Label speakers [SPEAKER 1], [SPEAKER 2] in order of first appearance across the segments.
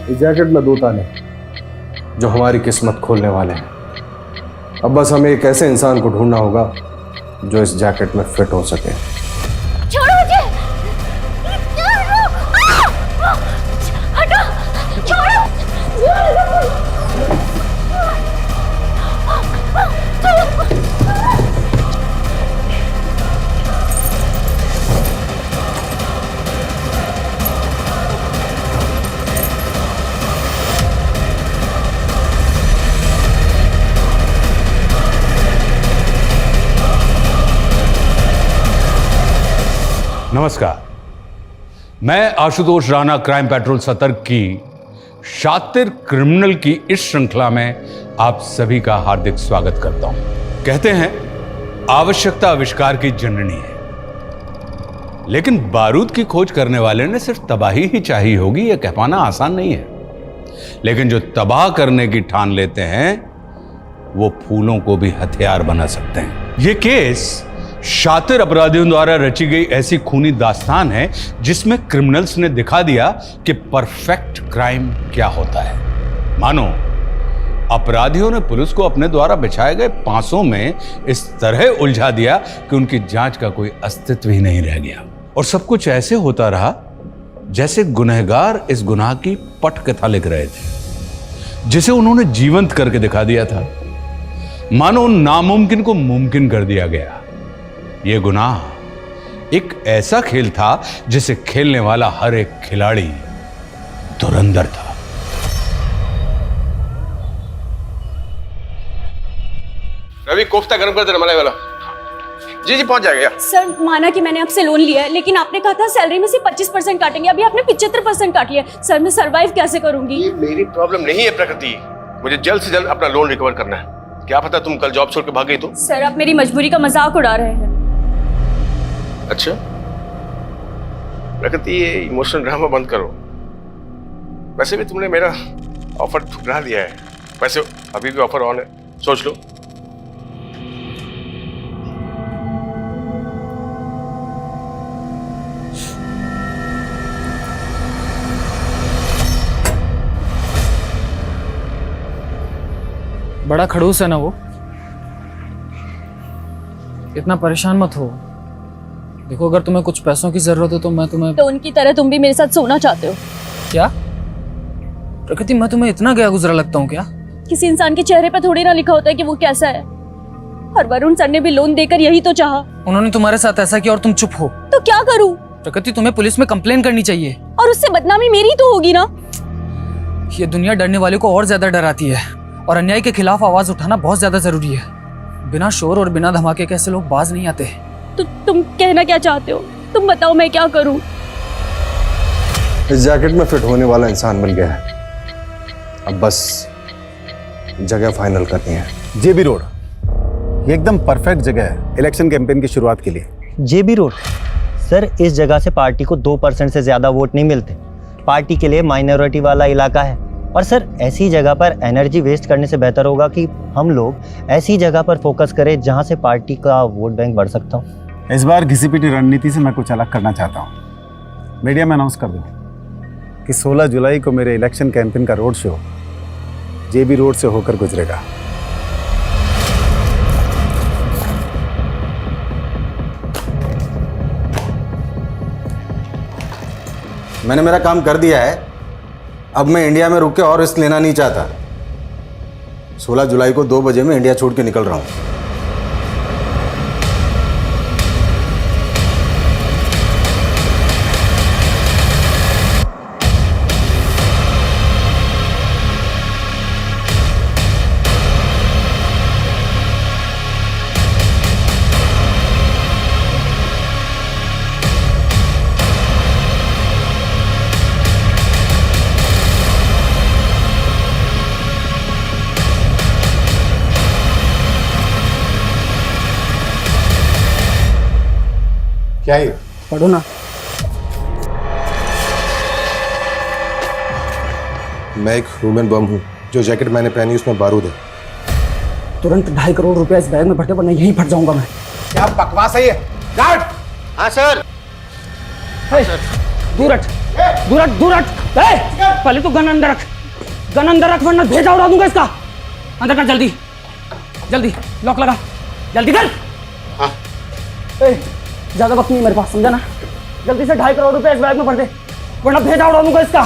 [SPEAKER 1] इस जैकेट में 2 ताले जो हमारी किस्मत खोलने वाले हैं। अब बस हमें एक ऐसे इंसान को ढूंढना होगा जो इस जैकेट में फिट हो सके।
[SPEAKER 2] छोड़ो मुझे! हटो! छोड़ो!
[SPEAKER 3] नमस्कार, मैं आशुतोष राणा क्राइम पेट्रोल सतर्क की शातिर क्रिमिनल की इस श्रृंखला में आप सभी का हार्दिक स्वागत करता हूं। कहते हैं आवश्यकता आविष्कार की जननी है, लेकिन बारूद की खोज करने वाले ने सिर्फ तबाही ही चाहिए होगी यह कह पाना आसान नहीं है। लेकिन जो तबाह करने की ठान लेते हैं वो फूलों को भी हथियार बना सकते हैं। यह केस शातिर अपराधियों द्वारा रची गई ऐसी खूनी दास्तान है जिसमें क्रिमिनल्स ने दिखा दिया कि परफेक्ट क्राइम क्या होता है। मानो अपराधियों ने पुलिस को अपने द्वारा बिछाए गए पांसों में इस तरह उलझा दिया कि उनकी जांच का कोई अस्तित्व ही नहीं रह गया, और सब कुछ ऐसे होता रहा जैसे गुनहगार इस गुनाह की पटकथा लिख रहे थे जिसे उन्होंने जीवंत करके दिखा दिया था। मानो उन नामुमकिन को मुमकिन कर दिया गया। यह गुनाह एक ऐसा खेल था जिसे खेलने वाला हर एक खिलाड़ी धुरंधर था।
[SPEAKER 4] रवि, कोफ्ता गर्म कर देना, मलाई वाला। जी पहुंच जाएगा।
[SPEAKER 2] सर, माना कि मैंने आपसे लोन लिया है, लेकिन आपने कहा था सैलरी में से 25% काटेंगे। अभी आपने 75% काट लिया। सर, मैं सरवाइव कैसे करूंगी?
[SPEAKER 4] ये मेरी प्रॉब्लम नहीं है प्रकृति, मुझे जल्द से जल्द अपना लोन रिकवर करना है। क्या पता तुम कल जॉब छोड़ के भाग गई तो?
[SPEAKER 2] सर, आप मेरी मजबूरी का मजाक उड़ा रहे हैं।
[SPEAKER 4] अच्छा प्रकृति, ये इमोशनल ड्रामा बंद करो। वैसे भी तुमने मेरा ऑफर ठुकरा दिया है। वैसे अभी भी ऑफर ऑन है, सोच लो।
[SPEAKER 5] बड़ा खड़ूस है ना वो। इतना परेशान मत हो। देखो, अगर तुम्हें कुछ पैसों की जरूरत हो तो मैं तुम्हें।
[SPEAKER 2] तो उनकी तरह तुम भी मेरे साथ सोना चाहते हो
[SPEAKER 5] क्या? प्रकृति, मैं तुम्हें इतना गया गुजरा लगता हूँ क्या?
[SPEAKER 2] किसी इंसान के चेहरे पर थोड़ी ना लिखा होता है कि वो कैसा है। और वरुण सर ने भी लोन देकर यही तो चाहा।
[SPEAKER 5] उन्होंने तुम्हारे साथ ऐसा किया और तुम चुप हो।
[SPEAKER 2] तो क्या करूं?
[SPEAKER 5] प्रकृति, तुम्हें पुलिस में कंप्लेन करनी चाहिए।
[SPEAKER 2] और उससे बदनामी मेरी तो होगी ना।
[SPEAKER 5] ये दुनिया डरने वाले को और ज्यादा डराती है, और अन्याय के खिलाफ आवाज उठाना बहुत ज्यादा जरूरी है। बिना शोर और बिना धमाके के ऐसे लोग बाज नहीं आते।
[SPEAKER 2] तो तुम कहना क्या चाहते हो? तुम बताओ, मैं क्या करूं?
[SPEAKER 1] इस जैकेट में फिट होने वाला इंसान मिल गया है। अब बस जगह फाइनल करनी है।
[SPEAKER 6] जेबी रोड, ये एकदम परफेक्ट जगह है इलेक्शन कैंपेन की शुरुआत के लिए।
[SPEAKER 7] जेबी रोड सर, इस जगह से पार्टी को 2% से ज्यादा वोट नहीं मिलते। पार्टी के लिए माइनॉरिटी वाला इलाका है। और सर, ऐसी जगह पर एनर्जी वेस्ट करने से बेहतर होगा कि हम लोग ऐसी जगह पर फोकस करें जहां से पार्टी का वोट बैंक बढ़ सकता हो।
[SPEAKER 6] इस बार घिसी-पिटी रणनीति से मैं कुछ अलग करना चाहता हूँ। मीडिया में अनाउंस कर दूँ कि 16 जुलाई को मेरे इलेक्शन कैंपेन का रोड शो जेबी रोड से होकर गुजरेगा। मैंने मेरा काम कर दिया है। अब मैं इंडिया में रुक के और रिस्क लेना नहीं चाहता। 16 जुलाई को 2 बजे मैं इंडिया छोड़ के निकल रहा हूँ। क्या है?
[SPEAKER 5] पढ़ो ना।
[SPEAKER 1] मैं एक ह्यूमन बम हूँ। जो जैकेट मैंने पहनी उसमें बारूद है।
[SPEAKER 5] तुरंत 2.5 करोड़ रुपया इस बैग में भरते, वरना यहीं फट जाऊंगा मैं।
[SPEAKER 6] क्या बकवास है ये? गार्ड!
[SPEAKER 4] हाँ सर।
[SPEAKER 5] दूर हट, दूर हट, दूर हट। पहले तो गन अंदर रख वरना भेजा उड़ा दूंगा इसका। अंदर कर जल्दी जल्दी, लॉक लगा जल्दी कर।
[SPEAKER 4] हाँ।
[SPEAKER 5] ज्यादा वक्त नहीं मेरे पास, समझा ना? जल्दी से 2.5 करोड़ रुपए इस बैग में भर दे वरना भेजा उड़ा दूंगा इसका।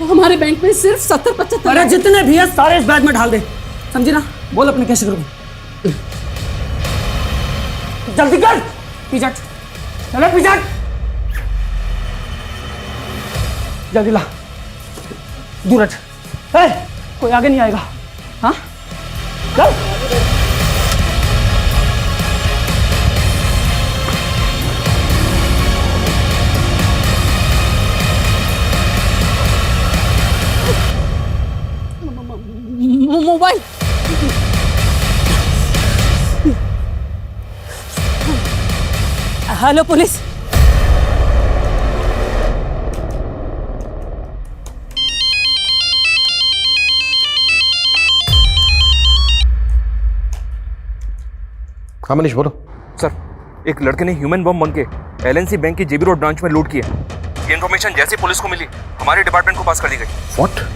[SPEAKER 2] हमारे बैंक में सिर्फ 70-75।
[SPEAKER 5] अरे जितने भी है सारे इस बैग में ढाल दे, समझी ना? बोल अपने कैसे करूँ, जल्दी कर। पीछे चले, पीछे जल्दी ला, दूर हट। कोई आगे नहीं आएगा। हाँ चल।
[SPEAKER 2] Mobile hello police.
[SPEAKER 1] हाँ मनीष बोलो।
[SPEAKER 8] सर, एक लड़के ने ह्यूमन बम बन के एलएनसी बैंक की जेबी रोड ब्रांच में लूट किया। ये इन्फॉर्मेशन जैसे पुलिस को मिली हमारे डिपार्टमेंट को पास कर दी गई।
[SPEAKER 1] व्हाट?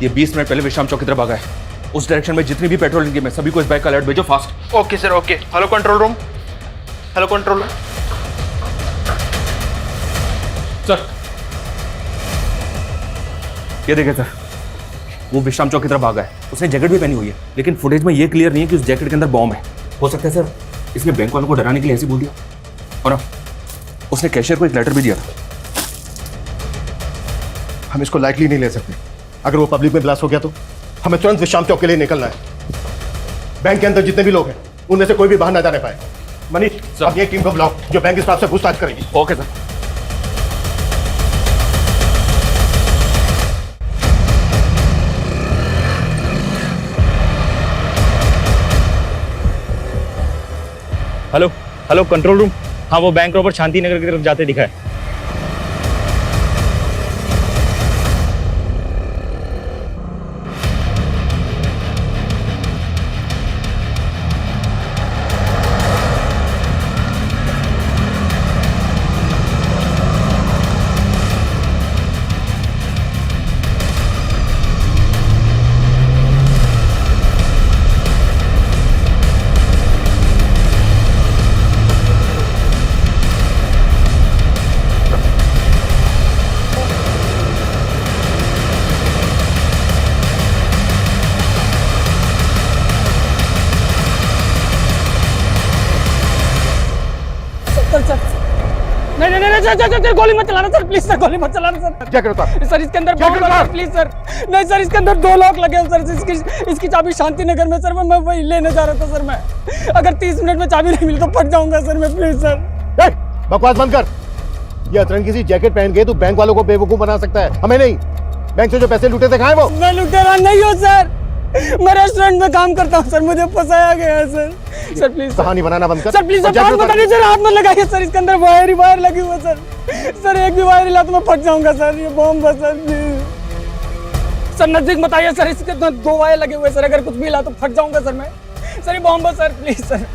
[SPEAKER 8] ये 20 मिनट पहले विश्राम चौक की तरफ भागा है। उस डायरेक्शन में जितनी भी पेट्रोल इनकी, मैं सभी को इस बाइक का अलर्ट भेजो fast.
[SPEAKER 4] Okay sir, okay. Hello control room. Hello control room.
[SPEAKER 8] Sir ये देखिए सर, वो विश्राम चौक की तरफ भागा है। उसने जैकेट भी पहनी हुई है, लेकिन फुटेज में ये क्लियर नहीं है कि उस जैकेट के अंदर बॉम्ब है। हो सकता है सर इसने बैंक वालों को डराने के लिए ऐसे बोल दिया। और हाँ, उसने कैशियर को एक लेटर भी दिया था।
[SPEAKER 9] हम इसको लाइटली नहीं ले सकते। अगर वो पब्लिक में ब्लास्ट हो गया तो हमें तुरंत विश्राम चौक के लिए निकलना है। बैंक के अंदर जितने भी लोग हैं उनमें से कोई भी बाहर ना जाने पाए। मनीष, अब ये टीम को बुलाओ जो बैंक स्टाफ से पूछताछ करेगी।
[SPEAKER 8] Okay sir. Hello hello control room. हाँ, वो बैंक रॉबर शांति नगर की तरफ जाते दिखा है।
[SPEAKER 5] नहीं, गोली मत चलाना सर, प्लीज सर, गोली मत चलाना सर।
[SPEAKER 9] क्या करो
[SPEAKER 5] सर इसके अंदर बॉम्ब लगा है, प्लीज सर। नहीं सर, इसके अंदर 2 लॉक लगे हैं सर। इसकी चाबी शांति नगर में सर। मैं वही लेने जा रहा था सर। मैं अगर 30 मिनट में चाबी नहीं मिली तो फट जाऊंगा सर मैं, प्लीज सर।
[SPEAKER 9] बकवास बंद कर। ये अतरंग किसी जैकेट पहन के तू बैंक वालों को बेवकूफ बना सकता है, हमें नहीं। बैंक से जो पैसे लूटे थे कहाँ है वो?
[SPEAKER 5] मैं लुटेरा नहीं हूँ सर, मैं रेस्टोरेंट में काम करता हूँ सर। मुझे फंसाया गया है सर। सर प्लीज
[SPEAKER 9] कहानी बनाना बंद कर
[SPEAKER 5] सर, प्लीज सर, बता दीजिए, हाथ मत लगाइए सर। इसके अंदर वायर लगी हुई है सर। सर एक भी वायर हिला तो मैं फट जाऊंगा सर। ये बॉम्ब है सर, प्लीज सर। नजदीक मत आइए सर, इसके अंदर 2 वायर लगे हुए सर। अगर कुछ भी हिला तो फट जाऊंगा सर मैं। सर ये बॉम्ब है सर, प्लीज सर।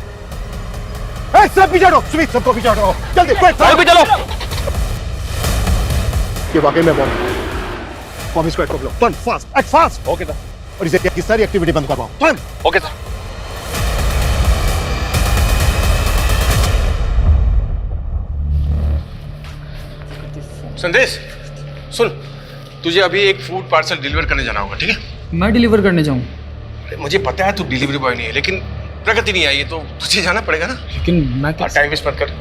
[SPEAKER 9] सब पीछे हटो, सुमित, सबको पीछे हटो जल्दी।
[SPEAKER 8] चलो।
[SPEAKER 9] ये वाकई में बॉम्ब इसको एक्ट लो। Turn fast, act fast.
[SPEAKER 8] Okay sir.
[SPEAKER 9] और इसे की सारी एक्टिविटी बंद करवाओ। टर्न।
[SPEAKER 8] Okay sir.
[SPEAKER 4] संदेश सुन, तुझे अभी एक फूड पार्सल डिलीवर करने जाना होगा, ठीक है?
[SPEAKER 5] मैं डिलीवर करने जाऊँ?
[SPEAKER 4] मुझे पता है तू डिलीवरी बॉय नहीं है, लेकिन प्रगति नहीं आई है तो तुझे जाना पड़ेगा ना।
[SPEAKER 5] लेकिन मैं
[SPEAKER 4] टाइम वेस्ट मत कर।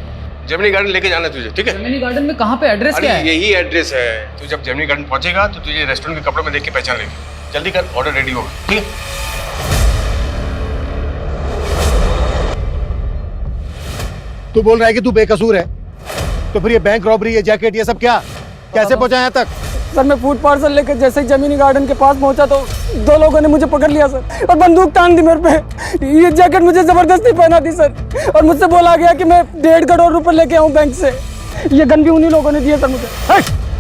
[SPEAKER 4] जेमिनी गार्डन लेके जाना है तुझे, ठीक है?
[SPEAKER 5] जेमिनी गार्डन में कहाँ पे? एड्रेस क्या है?
[SPEAKER 4] यही एड्रेस है। तू जब जेमिनी गार्डन पहुंचेगा तो तुझे रेस्टोरेंट के कपड़ों में देख के पहचान लेगी। जल्दी कर, ऑर्डर रेडी होगा, ठीक है?
[SPEAKER 9] तू बोल रहा है कि तू बेकसूर है, तो फिर ये बैंक रॉबरी, ये जैकेट, ये सब क्या कैसे पहुंचा यहाँ तक?
[SPEAKER 5] सर मैं फूड पार्सल लेकर जैसे ही जमीनी गार्डन के पास पहुंचा तो दो लोगों ने मुझे पकड़ लिया सर और बंदूक तान दी मेरे पे। ये जैकेट मुझे जबरदस्ती पहना दी सर और मुझसे बोला गया कि मैं 1.5 करोड़ रुपए लेके आऊं बैंक से। ये गन भी उन्हीं लोगों ने दिया सर मुझे।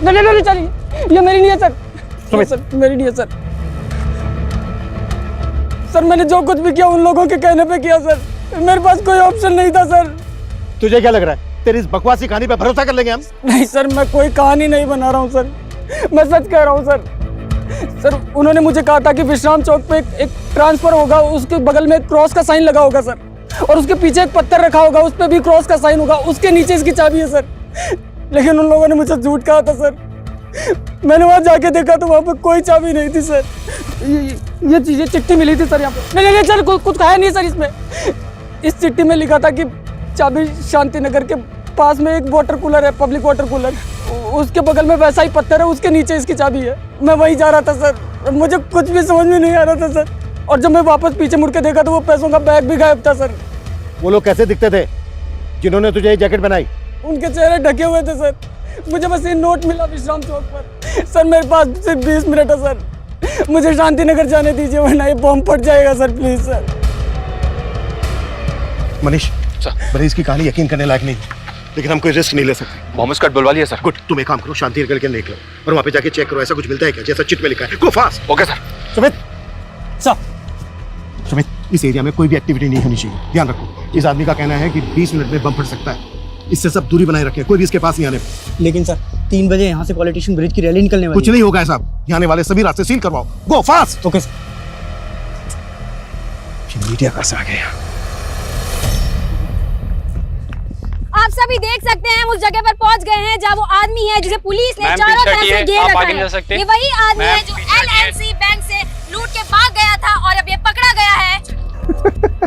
[SPEAKER 5] नहीं नहीं नहीं चलिए, ये मेरी नहीं है सर। सर मेरी नहीं है सर। सर मैंने जो कुछ भी किया उन लोगों के कहने पे किया सर, मेरे पास कोई ऑप्शन नहीं था सर।
[SPEAKER 9] तुझे क्या लग रहा है तेरी इस बकवासी कहानी पे भरोसा कर लेंगे हम?
[SPEAKER 5] नहीं सर, मैं कोई कहानी नहीं बना रहा हूँ सर, मैं सच कह रहा हूँ सर। सर उन्होंने मुझे कहा था कि विश्राम चौक पे एक ट्रांसफर होगा, उसके बगल में एक क्रॉस का साइन लगा होगा सर, और उसके पीछे एक पत्थर रखा होगा, उस पर भी क्रॉस का साइन होगा, उसके नीचे इसकी चाबी है सर। लेकिन उन लोगों ने मुझे झूठ कहा था सर। मैंने वहाँ जाके देखा तो वहाँ पे कोई चाबी नहीं थी सर। ये चीजें चिट्ठी मिली थी सर यहाँ पे। नहीं नहीं सर, कुछ खाया नहीं सर इसमें। इस चिट्ठी में लिखा था कि चाबी शांति नगर के पास में एक वाटर कूलर है, पब्लिक वाटर कूलर, उसके बगल में वैसा ही पत्थर है, उसके नीचे इसकी चाबी है। मैं वहीं जा रहा था सर, मुझे कुछ भी समझ में नहीं आ रहा था सर। और जब मैं वापस पीछे मुड़ के देखा तो वो पैसों का बैग भी गायब था सर।
[SPEAKER 9] वो लोग कैसे दिखते थे जिन्होंने तुझे ये जैकेट बनाई?
[SPEAKER 5] उनके चेहरे ढके हुए थे सर। मुझे बस ये नोट मिला विश्राम चौक पर। सर मेरे पास सिर्फ 20 मिनट है सर, मुझे शांति नगर जाने दीजिए वरना ये बॉम्ब फट जाएगा sir, please sir.
[SPEAKER 9] Manish sir, इसकी कहानी यकीन करने लायक नहीं, लेकिन हम कोई रिस्क नहीं ले सकते।
[SPEAKER 8] बॉम्ब स्क्वाड बुलवा लिया सर।
[SPEAKER 9] गुड, तुम एक काम करो, शांति नगर के निकलो और वहाँ पे जाके चेक करो ऐसा कुछ मिलता है क्या जैसा चिट में लिखा है। गो fast.
[SPEAKER 8] Okay sir.
[SPEAKER 9] Sumit
[SPEAKER 5] sir,
[SPEAKER 9] Sumit, इस एरिया में कोई भी एक्टिविटी नहीं होनी चाहिए, ध्यान रखो। इस आदमी का कहना है कि 20 मिनट में बम फट सकता है, इससे सब दूरी बनाए रखें, कोई भी इसके पास नहीं आने।
[SPEAKER 5] लेकिन सर 3 बजे यहाँ से पॉलिटिशियन ब्रिज की रैली निकलने वाली
[SPEAKER 9] कुछ नहीं होगा साहब, यहाँ आने वाले सभी रास्ते सील करवाओ। गो फास्ट।
[SPEAKER 5] Okay sir.
[SPEAKER 9] मीडिया कैसे आ गया?
[SPEAKER 2] आप सभी देख सकते हैं हम उस जगह पर पहुंच गए हैं जहाँ वो आदमी है जिसे पुलिस ने चारों तरफ से घेर रखा है। ये वही आदमी है जो LNC बैंक से लूट के भाग गया था और अब ये पकड़ा गया है।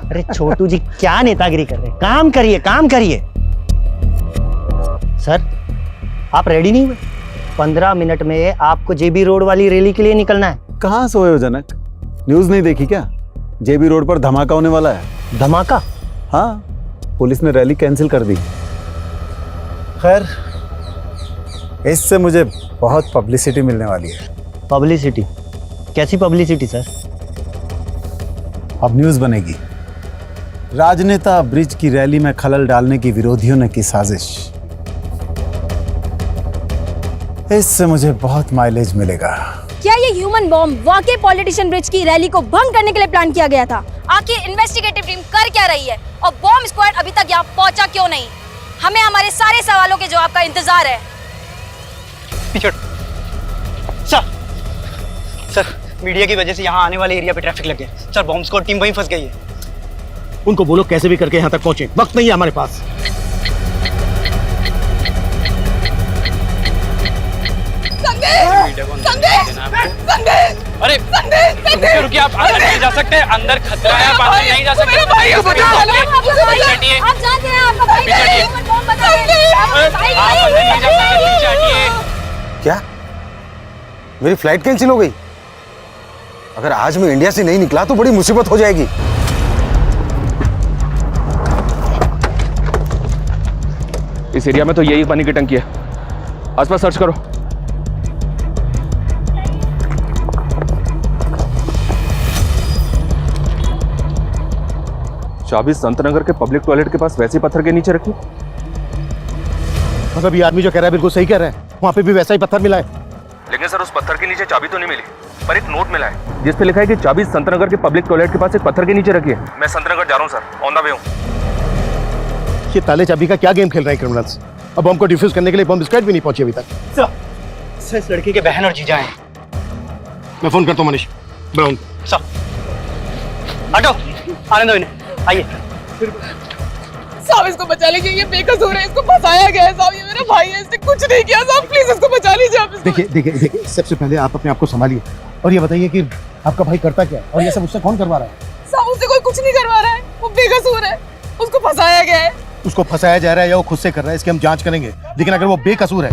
[SPEAKER 7] अरे छोटू जी क्या नेतागिरी कर रहे हैं, काम करिए काम करिए। सर आप रेडी नहीं हुए? 15 मिनट में आपको JB रोड वाली रैली के लिए निकलना है।
[SPEAKER 6] कहाँ सोए हो जनक? न्यूज नहीं देखी क्या? JB रोड पर धमाका होने वाला है।
[SPEAKER 7] धमाका?
[SPEAKER 6] हाँ, पुलिस ने रैली कैंसिल कर दी। खैर इससे मुझे बहुत पब्लिसिटी मिलने वाली है।
[SPEAKER 7] पब्लिसिटी? कैसी पब्लिसिटी सर?
[SPEAKER 6] अब न्यूज बनेगी, राजनेता ब्रिज की रैली में खलल डालने की विरोधियों ने की साजिश। इससे मुझे बहुत माइलेज मिलेगा।
[SPEAKER 2] क्या ये ह्यूमन बॉम्ब वाकई पॉलिटिशियन ब्रिज की रैली को भंग करने के लिए प्लान किया गया था? आखिर इन्वेस्टिगेटिव टीम कर क्या रही है और बॉम्ब स्क्वाड अभी तक यहाँ पहुंचा क्यों नहीं? हमें हमारे सारे सवालों के जवाब का इंतजार है।
[SPEAKER 5] सर मीडिया की वजह से यहाँ आने वाले एरिया पे ट्रैफिक लग गया सर, बॉम्ब स्क्वाड टीम वहीं फंस गई है।
[SPEAKER 9] उनको बोलो कैसे भी करके यहाँ तक पहुंचे, वक्त नहीं है हमारे पास।
[SPEAKER 8] अरे रुकिए, आप अंदर नहीं जा सकते, अंदर खतरा है, आप अंदर नहीं जा सकते।
[SPEAKER 2] आप जानते हैं आपका भाई ह्यूमन बॉम्ब बता रहे हैं।
[SPEAKER 8] आप अंदर नहीं जा सकते, पीछे हटिए।
[SPEAKER 1] क्या मेरी फ्लाइट कैंसिल हो गई? अगर आज मैं इंडिया से नहीं निकला तो बड़ी मुसीबत हो जाएगी।
[SPEAKER 8] इस एरिया में तो यही पानी की टंकी है, आसपास सर्च करो। चाबी संतनगर के पब्लिक टॉयलेट के पास वैसे पत्थर के नीचे रखी।
[SPEAKER 9] मतलब ये आदमी जो कह रहा है बिल्कुल सही कह रहा है, वहाँ पे भी वैसा ही पत्थर मिला है।
[SPEAKER 8] लेकिन सर उस पत्थर के नीचे चाबी तो नहीं मिली, पर एक नोट मिला है जिस पे लिखा है कि चाबी संतनगर के पब्लिक टॉयलेट के पास एक पत्थर के नीचे रखी है। मैं संतनगर जा रहा हूँ सर, ऑन द वे हूँ।
[SPEAKER 9] ये ताले चाबी का क्या गेम खेल रहे हैं क्रिमिनल्स? अब बम को डिफ्यूज करने के लिए बम स्क्वाड भी नहीं पहुंची अभी तक।
[SPEAKER 5] सर इस लड़की के बहन और जीजा हैं।
[SPEAKER 9] मैं फोन करता हूँ मनीष। ब्राउन
[SPEAKER 5] सर हटो, आने दो इन्हें, आइए।
[SPEAKER 10] साहब इसको बचा लीजिए, ये बेकसूर है, इसको फंसाया गया है साहब, ये मेरा भाई है, इसने कुछ नहीं किया साहब, प्लीज इसको बचा लीजिए आप।
[SPEAKER 9] देखिए सबसे पहले आप अपने आप को संभालिए और ये बताइए कि आपका भाई करता क्या है और ये सब उससे कौन करवा रहा है?
[SPEAKER 10] साहब उससे कोई कुछ नहीं करवा रहा है, वो बेकसूर है, उसको फंसाया गया है।
[SPEAKER 9] उसको फंसाया जा रहा है या वो खुद से कर रहा है, इसकी हम जांच करेंगे, लेकिन अगर वो बेकसूर है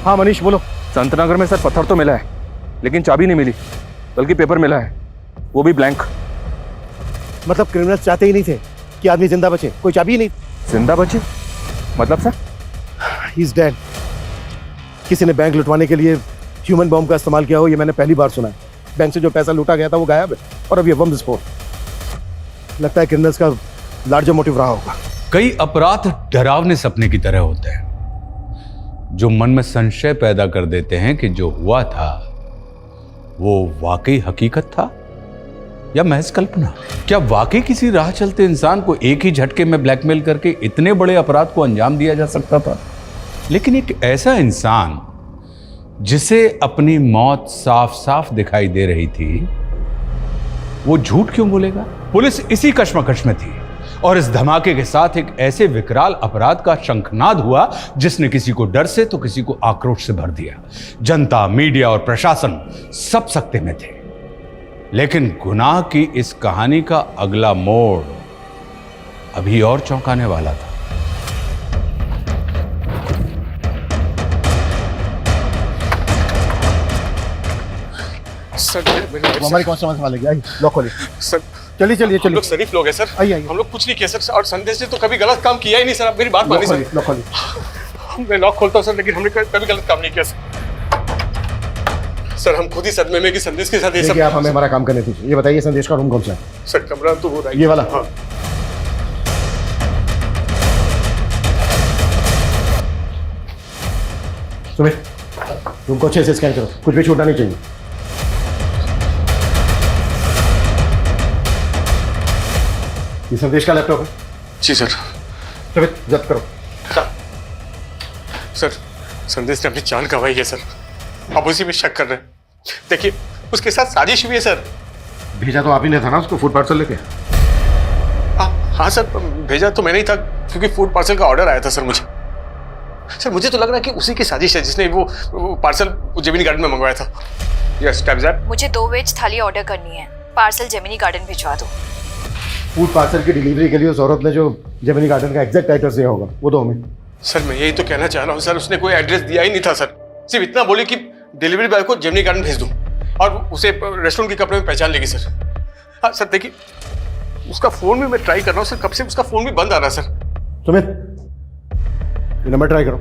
[SPEAKER 9] हाँ मनीष बोलो।
[SPEAKER 8] संतनगर में सर पत्थर तो मिला है, लेकिन चाबी नहीं मिली, बल्कि पेपर मिला है, वो भी ब्लैंक।
[SPEAKER 9] मतलब क्रिमिनल्स चाहते ही नहीं थे कि आदमी जिंदा बचे, कोई चाबी ही नहीं।
[SPEAKER 8] जिंदा बचे मतलब सर?
[SPEAKER 9] He is dead. किसी ने बैंक लुटवाने के लिए ह्यूमन बॉम्ब का इस्तेमाल किया हो, ये मैंने पहली बार सुना है। बैंक से जो पैसा लूटा गया था वो गायब है, और अब ये बम विस्फोट। लगता है क्रिमिनल्स का लार्जर मोटिव रहा होगा।
[SPEAKER 3] कई अपराध डरावने सपने की तरह होते हैं, जो मन में संशय पैदा कर देते हैं कि जो हुआ था वो वाकई हकीकत था या महज कल्पना। क्या वाकई किसी राह चलते इंसान को एक ही झटके में ब्लैकमेल करके इतने बड़े अपराध को अंजाम दिया जा सकता था? लेकिन एक ऐसा इंसान जिसे अपनी मौत साफ साफ दिखाई दे रही थी, वो झूठ क्यों बोलेगा? पुलिस इसी कश्मकश में थी और इस धमाके के साथ एक ऐसे विकराल अपराध का शंखनाद हुआ जिसने किसी को डर से तो किसी को आक्रोश से भर दिया। जनता, मीडिया और प्रशासन सब सकते में थे। लेकिन गुनाह की इस कहानी का अगला मोड़ अभी और चौंकाने वाला था।
[SPEAKER 4] सर
[SPEAKER 9] हमारी कौन सा मसला लगी? लॉक खोलिए
[SPEAKER 4] सर।
[SPEAKER 9] चलिए चलिए
[SPEAKER 4] हम
[SPEAKER 9] चलिए।
[SPEAKER 4] लोग शरीफ लोग हैं सर।
[SPEAKER 9] आइए आइए।
[SPEAKER 4] हम लोग कुछ नहीं किया सर, और संदेश ने तो कभी गलत काम किया ही नहीं सर। आप मेरी बात मानिए सर।
[SPEAKER 9] लॉक खोलिए।
[SPEAKER 4] मैं लॉक खोलता हूँ सर, लेकिन हमने कभी गलत काम नहीं किया सर। सर हम खुद ही सदमे में कि संदेश के साथ ये सब।
[SPEAKER 9] देखिए आप हमें हमारा काम करने दीजिए। ये बताइए संदेश का रूम कौन सा है?
[SPEAKER 4] सर कमरा तो हो रहा है
[SPEAKER 9] ये वाला?
[SPEAKER 4] हाँ।
[SPEAKER 9] सुमित, रूम को अच्छे से स्कैन करो, कुछ भी छूटना नहीं चाहिए। ये संदेश का लैपटॉप है?
[SPEAKER 4] जी सर।
[SPEAKER 9] सुमित जब्त करो।
[SPEAKER 4] सर संदेश ने अपनी जान गंवाई है सर, आप उसी में शक कर रहे हैं। देखिए उसके साथ साजिश हुई है सर।
[SPEAKER 9] भेजा तो आप ही ने था ना उसको फूड पार्सल लेके?
[SPEAKER 4] हाँ सर, भेजा तो मैंने ही था, क्योंकि फूड पार्सल का ऑर्डर आया था सर मुझे। सर मुझे तो लग रहा है कि उसी की साजिश है जिसने वो पार्सल जेमिनी गार्डन में मंगवाया था। यस टैब्ज़ैप।
[SPEAKER 2] मुझे 2 वेज थाली ऑर्डर करनी है, पार्सल जेमिनी गार्डन भिजवा दो।
[SPEAKER 9] फूड पार्सल की डिलीवरी के लिए उस औरत ने जो जेमिनी गार्डन का एग्जैक्ट एड्रेस दिया होगा वो दो हमें।
[SPEAKER 4] सर मैं यही तो कहना चाह रहा हूँ सर, उसने कोई एड्रेस दिया ही नहीं था सर। सिर्फ इतना बोली कि डिलीवरी बॉय को जेमिनी गार्डन भेज दूँ और उसे रेस्टोरेंट के कपड़े में पहचान लेगी सर। हाँ सर देखिए, उसका फोन भी मैं ट्राई कर रहा हूँ सर, कब से उसका फोन भी बंद आ रहा है सर।
[SPEAKER 9] सुमित ये नंबर ट्राई करो।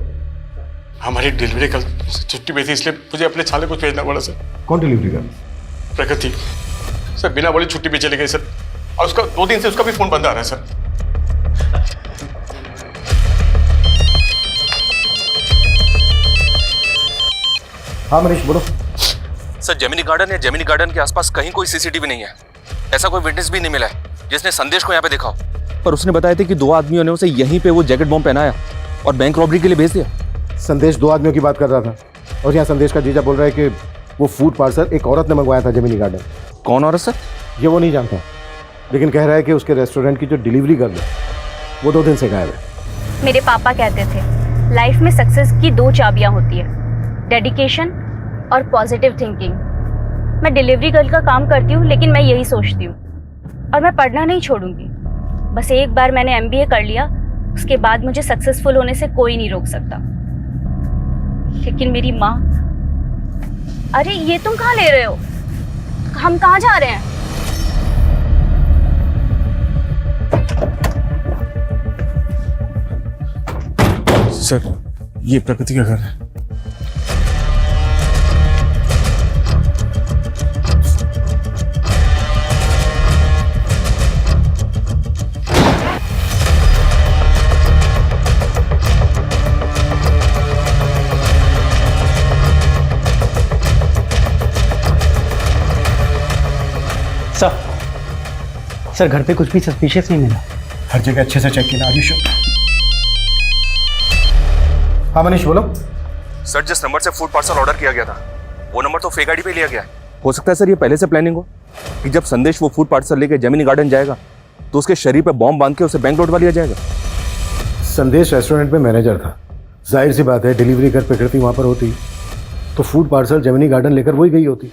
[SPEAKER 4] हमारी डिलीवरी कल छुट्टी पे थी, इसलिए मुझे अपने छाले को भेजना पड़ा सर।
[SPEAKER 9] कौन डिलीवरी कर?
[SPEAKER 4] प्रकृति सर, बिना बोले छुट्टी पे चले गए सर, और उसका 2 दिन से उसका भी फोन बंद आ रहा है सर।
[SPEAKER 9] हाँ मनीष बोलो।
[SPEAKER 8] सर जेमिनी गार्डन या जेमिनी गार्डन के आसपास कहीं कोई सीसीटीवी नहीं है। ऐसा कोई विटनेस भी नहीं मिला है जिसने संदेश को यहाँ पे देखा हो। पर उसने बताया था कि 2 आदमियों ने उसे यहीं पे वो जैकेट बॉम्ब पहनाया और बैंक रॉबरी के लिए भेज दिया।
[SPEAKER 9] संदेश 2 आदमियों की बात कर रहा था, और यहाँ संदेश का जीजा बोल रहा है कि वो फूड पार्सल एक औरत ने मंगवाया था जेमिनी गार्डन।
[SPEAKER 8] कौन औरत सर?
[SPEAKER 9] ये वो नहीं जानता, लेकिन कह रहा है कि उसके रेस्टोरेंट की जो डिलीवरी गर्ल है वो 2 दिन से गायब है।
[SPEAKER 2] मेरे पापा कहते थे लाइफ में सक्सेस की 2 चाबियां होती है, डेडिकेशन और पॉजिटिव थिंकिंग। मैं डिलीवरी गर्ल का काम करती हूँ, लेकिन मैं यही सोचती हूँ और मैं पढ़ना नहीं छोड़ूंगी। बस एक बार मैंने MBA कर लिया, उसके बाद मुझे सक्सेसफुल होने से कोई नहीं रोक सकता। लेकिन मेरी माँ, अरे ये तुम कहाँ ले रहे हो? हम कहाँ जा रहे हैं?
[SPEAKER 4] सर ये प्रकृति का घर है।
[SPEAKER 5] सर घर पे कुछ भी सस्पिशियस नहीं मिला।
[SPEAKER 9] हर जगह अच्छे से चेक किया। हाँ मनीष बोलो।
[SPEAKER 8] सर जिस नंबर से फूड पार्सल ऑर्डर किया गया था वो नंबर तो फेक आईडी पे लिया गया है। हो सकता है सर ये पहले से प्लानिंग हो कि जब संदेश वो फूड पार्सल लेके जेमिनी गार्डन जाएगा तो उसके शरीर पे बॉम्ब बांध के उसे बैंक लौटवा लिया जाएगा।
[SPEAKER 9] संदेश रेस्टोरेंट में मैनेजर था, जाहिर सी बात है डिलीवरी कर प्रकृति वहाँ पर होती तो फूड पार्सल जेमिनी गार्डन लेकर वही गई होती,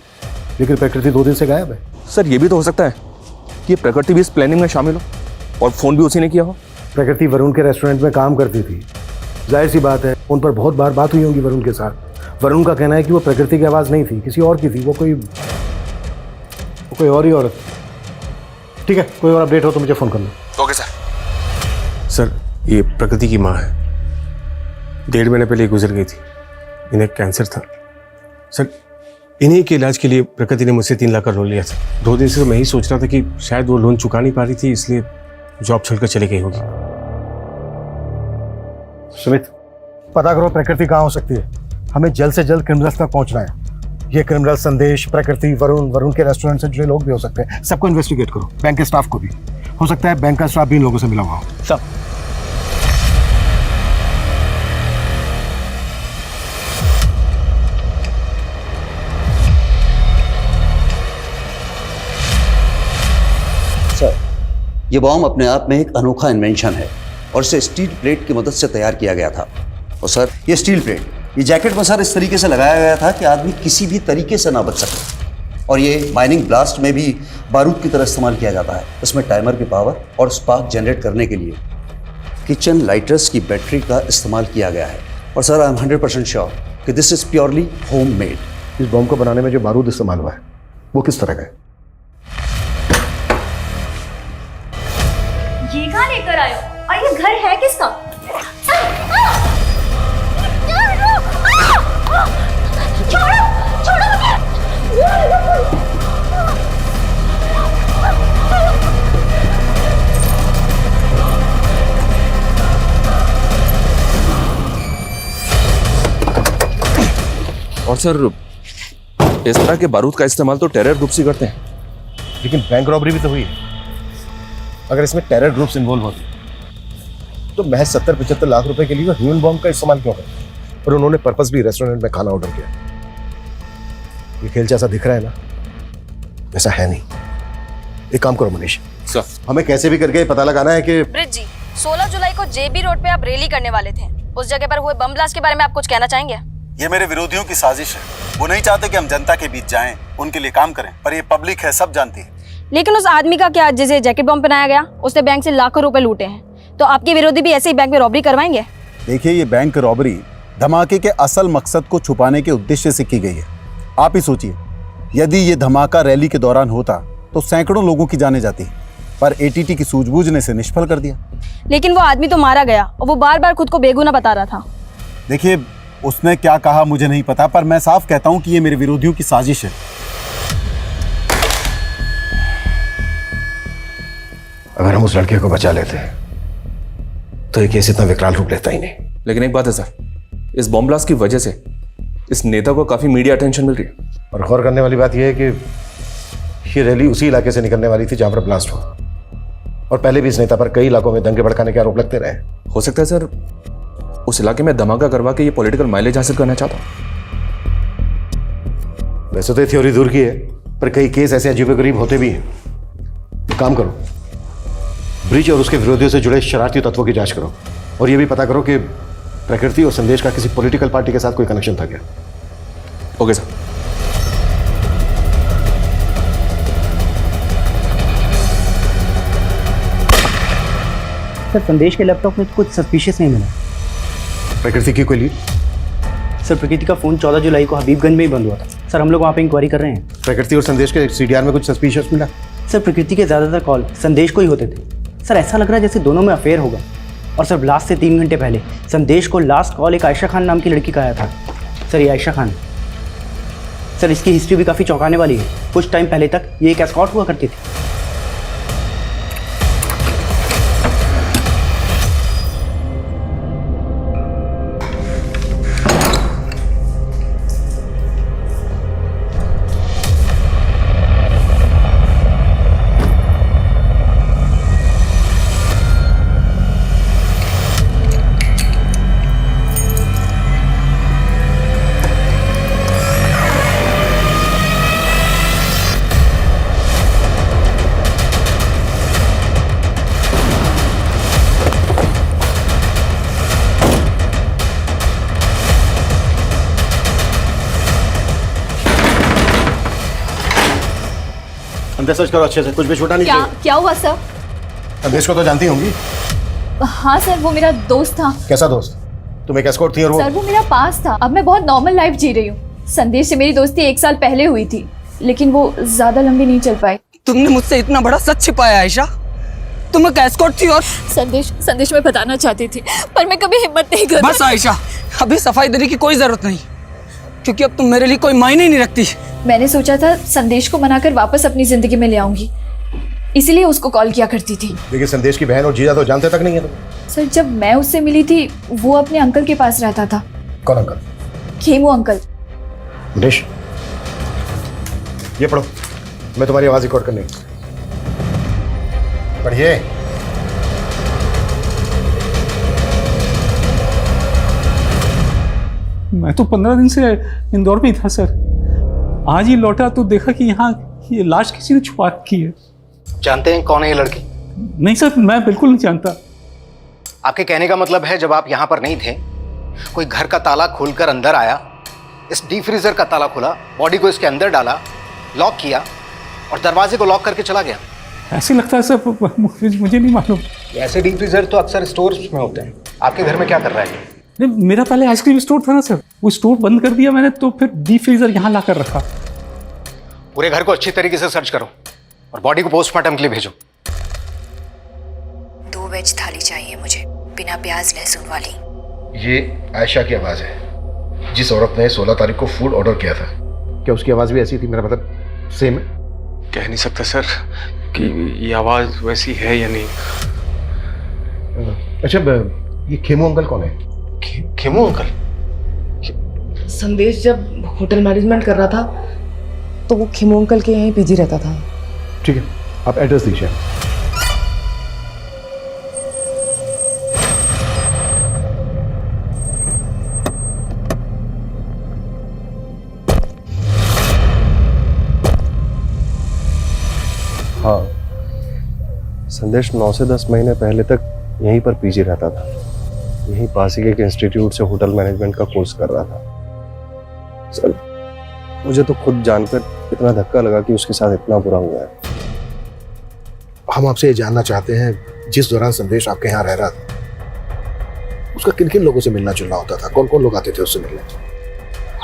[SPEAKER 9] लेकिन प्रकृति 2 दिन से गायब है।
[SPEAKER 8] सर ये भी तो हो सकता है कि प्रकृति भी इस प्लानिंग में शामिल हो और फोन भी उसी ने किया हो।
[SPEAKER 9] प्रकृति वरुण के रेस्टोरेंट में काम करती थी, जाहिर सी बात है उन पर बहुत बार बात हुई होगी वरुण के साथ, वरुण का कहना है कि वो प्रकृति की आवाज़ नहीं थी, किसी और की थी। वो कोई और ही औरत। ठीक है, कोई और अपडेट हो तो मुझे फ़ोन कर लो।
[SPEAKER 8] Okay sir.
[SPEAKER 4] सर ये प्रकृति की माँ है, 1.5 महीने पहले गुजर गई थी। इन्हें कैंसर था सर। इन्हीं के इलाज के लिए प्रकृति ने मुझसे 3 लाख का लोन लिया था। 2 दिन से मैं ही सोच रहा था कि शायद वो लोन चुका नहीं पा रही थी, इसलिए जॉब छोड़कर चली गई होगी।
[SPEAKER 9] सुमित, पता करो प्रकृति कहाँ हो सकती है। हमें जल्द से जल्द क्रिमिनल्स तक पहुंचना है। ये क्रिमिनल संदेश, प्रकृति, वरुण के रेस्टोरेंट से जुड़े लोग भी हो सकते हैं। सबको इन्वेस्टिगेट करो, बैंक के स्टाफ को भी। हो सकता है बैंक का स्टाफ भी इन लोगों से मिला हुआ हो।
[SPEAKER 5] सब
[SPEAKER 11] सर, ये बॉम्ब अपने आप में एक अनोखा इन्वेंशन है और इसे स्टील प्लेट की मदद से तैयार किया गया था। और सर, ये स्टील प्लेट, ये जैकेट में सर इस तरीके से लगाया गया था कि आदमी किसी भी तरीके से ना बच सके। और ये माइनिंग ब्लास्ट में भी बारूद की तरह इस्तेमाल किया जाता है। इसमें टाइमर की पावर और स्पार्क जनरेट करने के लिए किचन लाइटर्स की बैटरी का इस्तेमाल किया गया है। और सर, आई एम 100% श्योर कि this is purely home made.
[SPEAKER 9] इस बॉम्ब को बनाने में जो बारूद इस्तेमाल हुआ है वो किस तरह का है?
[SPEAKER 2] ये कहाँ लेकर आए हो? और ये घर है किसका? छोड़ो, छोड़ो मुझे।
[SPEAKER 8] और सर, इस तरह के बारूद का इस्तेमाल तो टेरर ग्रुप्स ही करते हैं।
[SPEAKER 9] लेकिन बैंक रॉबरी भी तो हुई है। अगर इसमें टेरर ग्रुप्स इन्वॉल्व होते तो महज 70-75 लाख रुपए के लिए वो ह्यूमन बॉम्ब का इस्तेमाल क्यों करते? और उन्होंने पर्पस भी रेस्टोरेंट में खाना ऑर्डर किया। ये खेल जैसा दिख रहा है ना, वैसा है नहीं। एक काम करो मनीष,
[SPEAKER 8] सर,
[SPEAKER 9] हमें कैसे भी करके पता लगाना है कि
[SPEAKER 2] ब्रिज जी, 16 जुलाई को जेबी रोड पे आप रैली करने वाले थे। उस जगह पर हुए बम ब्लास्ट के बारे में आप कुछ कहना चाहेंगे?
[SPEAKER 6] ये मेरे विरोधियों की साजिश है। वो नहीं चाहते कि हम जनता के बीच जाएं, उनके लिए काम करें, पर ये पब्लिक है, सब जानती है।
[SPEAKER 2] लेकिन उस आदमी का क्या, जिसे जैकेट बम पहनाया गया, उसने बैंक से लाखों रुपए लूटे हैं। तो आपके विरोधी भी ऐसे ही बैंक में रॉबरी करवाएंगे?
[SPEAKER 6] देखिए, ये बैंक रॉबरी धमाके के असल मकसद को छुपाने के उद्देश्य से की गई है। आप ही सोचिए, यदि ये धमाका रैली के दौरान होता तो सैकड़ों लोगों की जाने जाती, पर एटीटी की सूझबूझ ने इसे निष्फल कर दिया।
[SPEAKER 2] लेकिन वो आदमी तो मारा गया और वो बार बार खुद को बेगुनाह बता रहा था।
[SPEAKER 6] देखिए, उसने क्या कहा मुझे नहीं पता, पर मैं साफ कहता हूं कि ये मेरे विरोधियों की साजिश है।
[SPEAKER 9] अगर हम उस लड़के को बचा लेते तो ये केस इतना विकराल रूप लेता ही नहीं।
[SPEAKER 8] लेकिन एक बात है सर, इस बॉम्ब ब्लास्ट की वजह से इस नेता को काफी मीडिया अटेंशन मिल रही है।
[SPEAKER 9] और गौर करने वाली बात यह है कि ये रैली उसी इलाके से निकलने वाली थी जहां पर ब्लास्ट हुआ। और पहले भी इस नेता पर कई इलाकों में दंगे भड़काने के आरोप लगते रहे।
[SPEAKER 8] हो सकता है सर, उस इलाके में धमाका करवा के ये पॉलिटिकल माइलेज हासिल करना चाहता हूं।
[SPEAKER 9] वैसे तो ये थ्योरी दूर की है, पर कई केस ऐसे अजीबोगरीब होते भी हैं। एक काम करो, ब्रिज और उसके विरोधियों से जुड़े शरारती तत्वों की जांच करो और ये भी पता करो कि प्रकृति और संदेश का किसी पॉलिटिकल पार्टी के साथ कोई कनेक्शन था क्या।
[SPEAKER 8] Okay sir.
[SPEAKER 5] सर, संदेश के लैपटॉप में कुछ सस्पिशियस नहीं मिला।
[SPEAKER 9] प्रकृति की कोई लीड?
[SPEAKER 5] सर, प्रकृति का फोन 14 जुलाई को हबीबगंज में ही बंद हुआ था। सर, हम लोग वहाँ पे इंक्वायरी कर रहे हैं।
[SPEAKER 9] प्रकृति और संदेश के सीडीआर में कुछ सस्पिशियस मिला?
[SPEAKER 5] सर, प्रकृति के ज़्यादातर कॉल संदेश को ही होते थे। सर, ऐसा लग रहा है जैसे दोनों में अफेयर होगा। और सर, ब्लास्ट से 3 घंटे पहले संदेश को लास्ट कॉल एक आयशा खान नाम की लड़की का आया था। सर, ये आयशा खान, सर, इसकी हिस्ट्री भी काफ़ी चौंकाने वाली है। कुछ टाइम पहले तक ये एक एस्कॉर्ट हुआ करती थी।
[SPEAKER 9] अंदर सर्च करो अच्छे से, कुछ भी छूटा नहीं चाहिए।
[SPEAKER 2] क्या हुआ सर?
[SPEAKER 9] संदेश को तो जानती होंगी।
[SPEAKER 2] हाँ सर, वो मेरा दोस्त था।
[SPEAKER 9] कैसा दोस्त? तुम एक एस्कॉर्ट थी और वो
[SPEAKER 10] सर वो मेरा पास था, अब मैं बहुत नॉर्मल लाइफ जी रही हूँ। संदेश से मेरी दोस्ती 1 साल पहले हुई थी, लेकिन वो ज्यादा लंबी नहीं चल पाई।
[SPEAKER 5] तुमने मुझसे इतना बड़ा सच छिपाया आयशा। तुम एक एस्कॉर्ट थी और
[SPEAKER 10] संदेश मैं बताना चाहती थी, पर मैं कभी हिम्मत नहीं कर।
[SPEAKER 5] बस आयशा, अभी सफाई देने की कोई जरूरत नहीं, क्योंकि अब तुम मेरे लिए कोई मायने ही नहीं रखती।
[SPEAKER 10] मैंने सोचा था संदेश को मनाकर वापस अपनी जिंदगी में ले आऊंगी, इसीलिए उसको कॉल किया करती थी।
[SPEAKER 9] देखिए संदेश की बहन और जीजा तो जानते तक नहीं है तुम।
[SPEAKER 10] सर जब मैं उससे मिली थी वो अपने अंकल के पास रहता था।
[SPEAKER 9] कौन अंकल?
[SPEAKER 10] खेमू अंकल।
[SPEAKER 9] मनीष, ये पढ़ो, मैं तुम्हारी आवाज रिकॉर्ड करनी। पढ़िए।
[SPEAKER 12] मैं तो 15 दिन से इंदौर में ही था सर। आज ही लौटा तो देखा कि यहाँ ये लाश किसी ने छुपा रखी है।
[SPEAKER 13] जानते हैं कौन है ये लड़की?
[SPEAKER 12] नहीं सर, मैं बिल्कुल नहीं जानता।
[SPEAKER 13] आपके कहने का मतलब है जब आप यहाँ पर नहीं थे, कोई घर का ताला खोलकर अंदर आया, इस डीप फ्रीजर का ताला खोला, बॉडी को इसके अंदर डाला, लॉक किया और दरवाजे को लॉक करके चला गया।
[SPEAKER 12] ऐसे लगता है सर, मुझे नहीं मालूम।
[SPEAKER 13] ऐसे डीप फ्रीजर तो अक्सर स्टोर्स में होते हैं। आपके घर में क्या कर रहा है?
[SPEAKER 12] नहीं, मेरा पहले आइसक्रीम स्टोर था ना सर, वो स्टोर बंद कर दिया मैंने, तो फिर डीप फ्रीजर यहाँ ला कर रखा।
[SPEAKER 13] पूरे घर को अच्छी तरीके से सर्च करो और बॉडी को पोस्टमार्टम के लिए भेजो।
[SPEAKER 10] 2 वेज थाली चाहिए मुझे, बिना प्याज लहसुन वाली।
[SPEAKER 9] ये आयशा की आवाज है, जिस औरत ने 16 तारीख को फूड ऑर्डर किया था। क्या उसकी आवाज भी ऐसी थी? मेरा मतलब सेम है?
[SPEAKER 4] कह नहीं सकता सर कि ये आवाज वैसी है या नहीं।
[SPEAKER 9] अच्छा, ये खेमू अंकल कौन है?
[SPEAKER 4] खेमू अंकल?
[SPEAKER 14] संदेश जब होटल मैनेजमेंट कर रहा था तो वो खेमू अंकल के यहाँ पीजी रहता था।
[SPEAKER 9] ठीक है, आप एड्रेस दीजिए।
[SPEAKER 1] हाँ, संदेश 9 से 10 महीने पहले तक यहीं पर पीजी रहता था। यहीं पास ही के एक इंस्टीट्यूट से होटल मैनेजमेंट का कोर्स कर रहा था। सर, मुझे तो खुद जानकर इतना धक्का लगा कि उसके साथ इतना बुरा हुआ है।
[SPEAKER 9] हम आपसे ये जानना चाहते हैं, जिस दौरान संदेश आपके यहाँ रह रहा था, उसका किन किन लोगों से मिलना जुलना होता था? कौन कौन लोग आते थे उससे मिलने?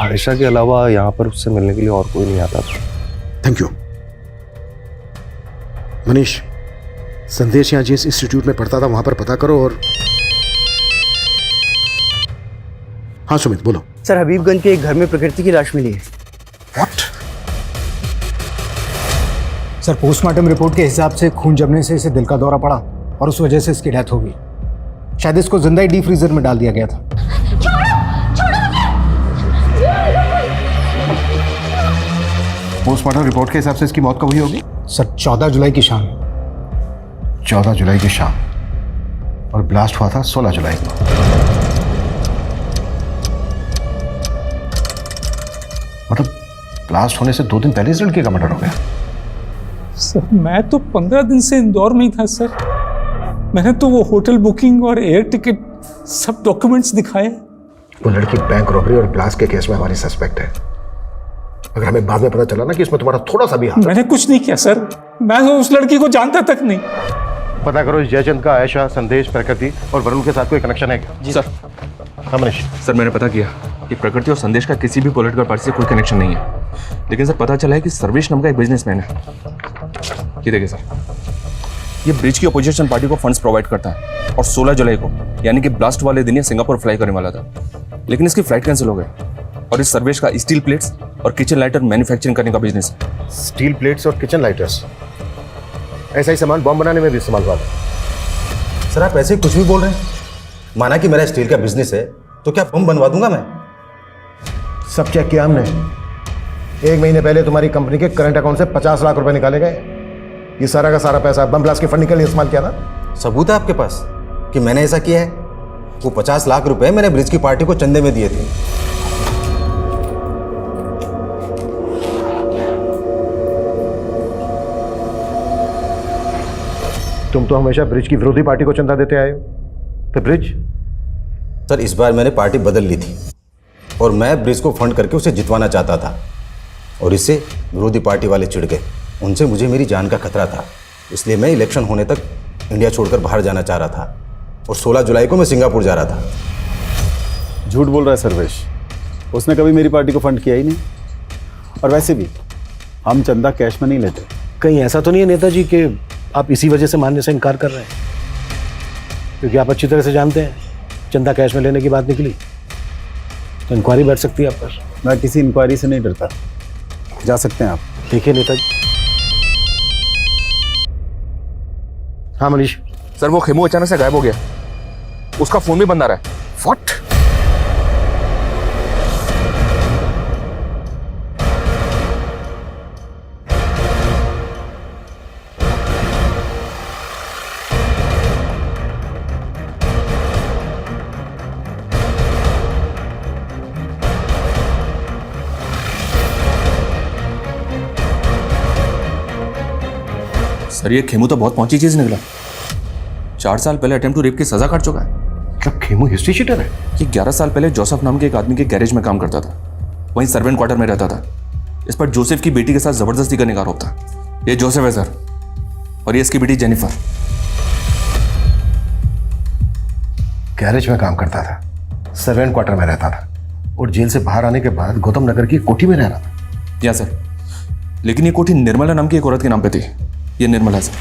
[SPEAKER 1] आयशा के अलावा यहाँ पर उससे मिलने के लिए और कोई नहीं आता था।
[SPEAKER 9] Thank you. मनीष, संदेश यहाँ जिस इंस्टीट्यूट में पढ़ता था वहां पर पता करो। और हाँ सुमित, बोलो।
[SPEAKER 15] सर, हबीबगंज के एक घर में प्रकृति की लाश मिली है।
[SPEAKER 9] व्हाट?
[SPEAKER 16] सर, पोस्टमार्टम रिपोर्ट के हिसाब से खून जमने से इसे दिल का दौरा पड़ा और उस वजह से इसकी डेथ हो गई। शायद इसको जिंदा ही डीप फ्रीजर में डाल दिया गया था।
[SPEAKER 9] पोस्टमार्टम रिपोर्ट के हिसाब से इसकी मौत कब हुई होगी?
[SPEAKER 16] सर, 14 जुलाई की शाम।
[SPEAKER 9] 14 जुलाई की शाम, और ब्लास्ट हुआ था 16 जुलाई को। मतलब ब्लास्ट होने से 2 दिन पहले इस लड़के का मर्डर हो गया।
[SPEAKER 12] सर, मैं तो 15 दिन से इंदौर में ही था सर। मैंने तो वो होटल बुकिंग और एयर टिकट सब डॉक्यूमेंट्स दिखाए।
[SPEAKER 9] वो लड़की बैंक रॉबरी और ब्लास्ट के केस में हमारी सस्पेक्ट है। अगर हमें बाद में पता चला ना कि इसमें तुम्हारा थोड़ा सा भी हाथ।
[SPEAKER 12] मैंने कुछ नहीं किया सर, मैं तो उस लड़की को जानता तक नहीं।
[SPEAKER 9] पता करो इस जयचंद का आयशा, संदेश, प्रकृति और वरुण के साथ कोई कनेक्शन है क्या?
[SPEAKER 8] जी सर।
[SPEAKER 9] हाँ मनीष।
[SPEAKER 8] सर, मैंने पता किया कि प्रकृति और संदेश का किसी भी पॉलिटिकल पार्टी से कोई कनेक्शन नहीं है, लेकिन सर पता चला है कि सर्वेश नाम का एक बिजनेसमैन है। ये देखिए सर, ये ब्रिज की अपोजिशन पार्टी को फंड्स प्रोवाइड करता है और 16 जुलाई को यानी कि ब्लास्ट वाले दिन ये सिंगापुर फ्लाई करने वाला था, लेकिन इसकी फ्लाइट कैंसिल हो गई। और इस सर्वेश का स्टील प्लेट्स और किचन लाइटर मैन्युफैक्चरिंग करने का बिजनेस है।
[SPEAKER 9] स्टील प्लेट्स और किचन लाइटर्स, ऐसा ही सामान बॉम्ब बनाने में भी इस्तेमाल हुआ था।
[SPEAKER 6] सर, आप ऐसे कुछ भी बोल रहे हैं। माना कि मेरा स्टील का बिजनेस है तो क्या बम बनवा दूंगा मैं?
[SPEAKER 9] सब चेक किया हमने। 1 महीने पहले तुम्हारी कंपनी के करंट अकाउंट से 50 लाख रुपए निकाले गए। ये सारा का सारा पैसा बम ब्लास्ट के फंडिंग के लिए इस्तेमाल किया था।
[SPEAKER 6] सबूत है आपके पास कि मैंने ऐसा किया है? वो 50 लाख रुपए मैंने ब्रिज की पार्टी को चंदे में दिए थे।
[SPEAKER 9] तुम तो हमेशा ब्रिज की विरोधी पार्टी को चंदा देते आए हो, तो ब्रिज?
[SPEAKER 6] सर, इस बार मैंने पार्टी बदल ली थी और मैं ब्रिज को फंड करके उसे जितवाना चाहता था, और इससे विरोधी पार्टी वाले चिढ़ गए। उनसे मुझे मेरी जान का खतरा था, इसलिए मैं इलेक्शन होने तक इंडिया छोड़कर बाहर जाना चाह रहा था और 16 जुलाई को मैं सिंगापुर जा रहा था। झूठ बोल रहा है सर्वेश। उसने कभी मेरी पार्टी को फंड किया ही नहीं। और वैसे भी हम चंदा कैश में नहीं लेते।
[SPEAKER 9] कहीं ऐसा तो नहीं है नेताजी कि आप इसी वजह से मानने से इनकार कर रहे हैं? क्योंकि आप अच्छी तरह से जानते हैं चंदा कैश में लेने की बात निकली तो इंक्वायरी बैठ सकती है आप पर।
[SPEAKER 6] मैं किसी इंक्वायरी से नहीं डरता। जा सकते हैं आप।
[SPEAKER 9] ठीक है नेताजी। हाँ मनीष।
[SPEAKER 8] सर वो खेमू अचानक से गायब हो गया, उसका फोन भी बंद आ रहा है।
[SPEAKER 9] व्हाट?
[SPEAKER 8] सर ये खेमू तो बहुत पहुंची चीज निकला। 4 साल पहले अटेम्प्ट टू रेप की सजा काट चुका है।
[SPEAKER 9] मतलब खेमू हिस्ट्री शीटर है?
[SPEAKER 8] ये 11 साल पहले जोसेफ नाम के एक आदमी के गैरेज में काम करता था, वहीं सर्वेंट क्वार्टर में रहता था। इस पर जोसेफ की बेटी के साथ जबरदस्ती करने का आरोप था। ये जोसेफ है सर, और ये इसकी बेटी जेनिफर।
[SPEAKER 9] गैरेज में काम करता था, सर्वेंट क्वार्टर में रहता था और जेल से बाहर आने के बाद गौतम नगर की कोठी में रह रहा था।
[SPEAKER 8] या सर, लेकिन ये कोठी निर्मला नाम की एक औरत के नाम पे थी। ये निर्मला सर।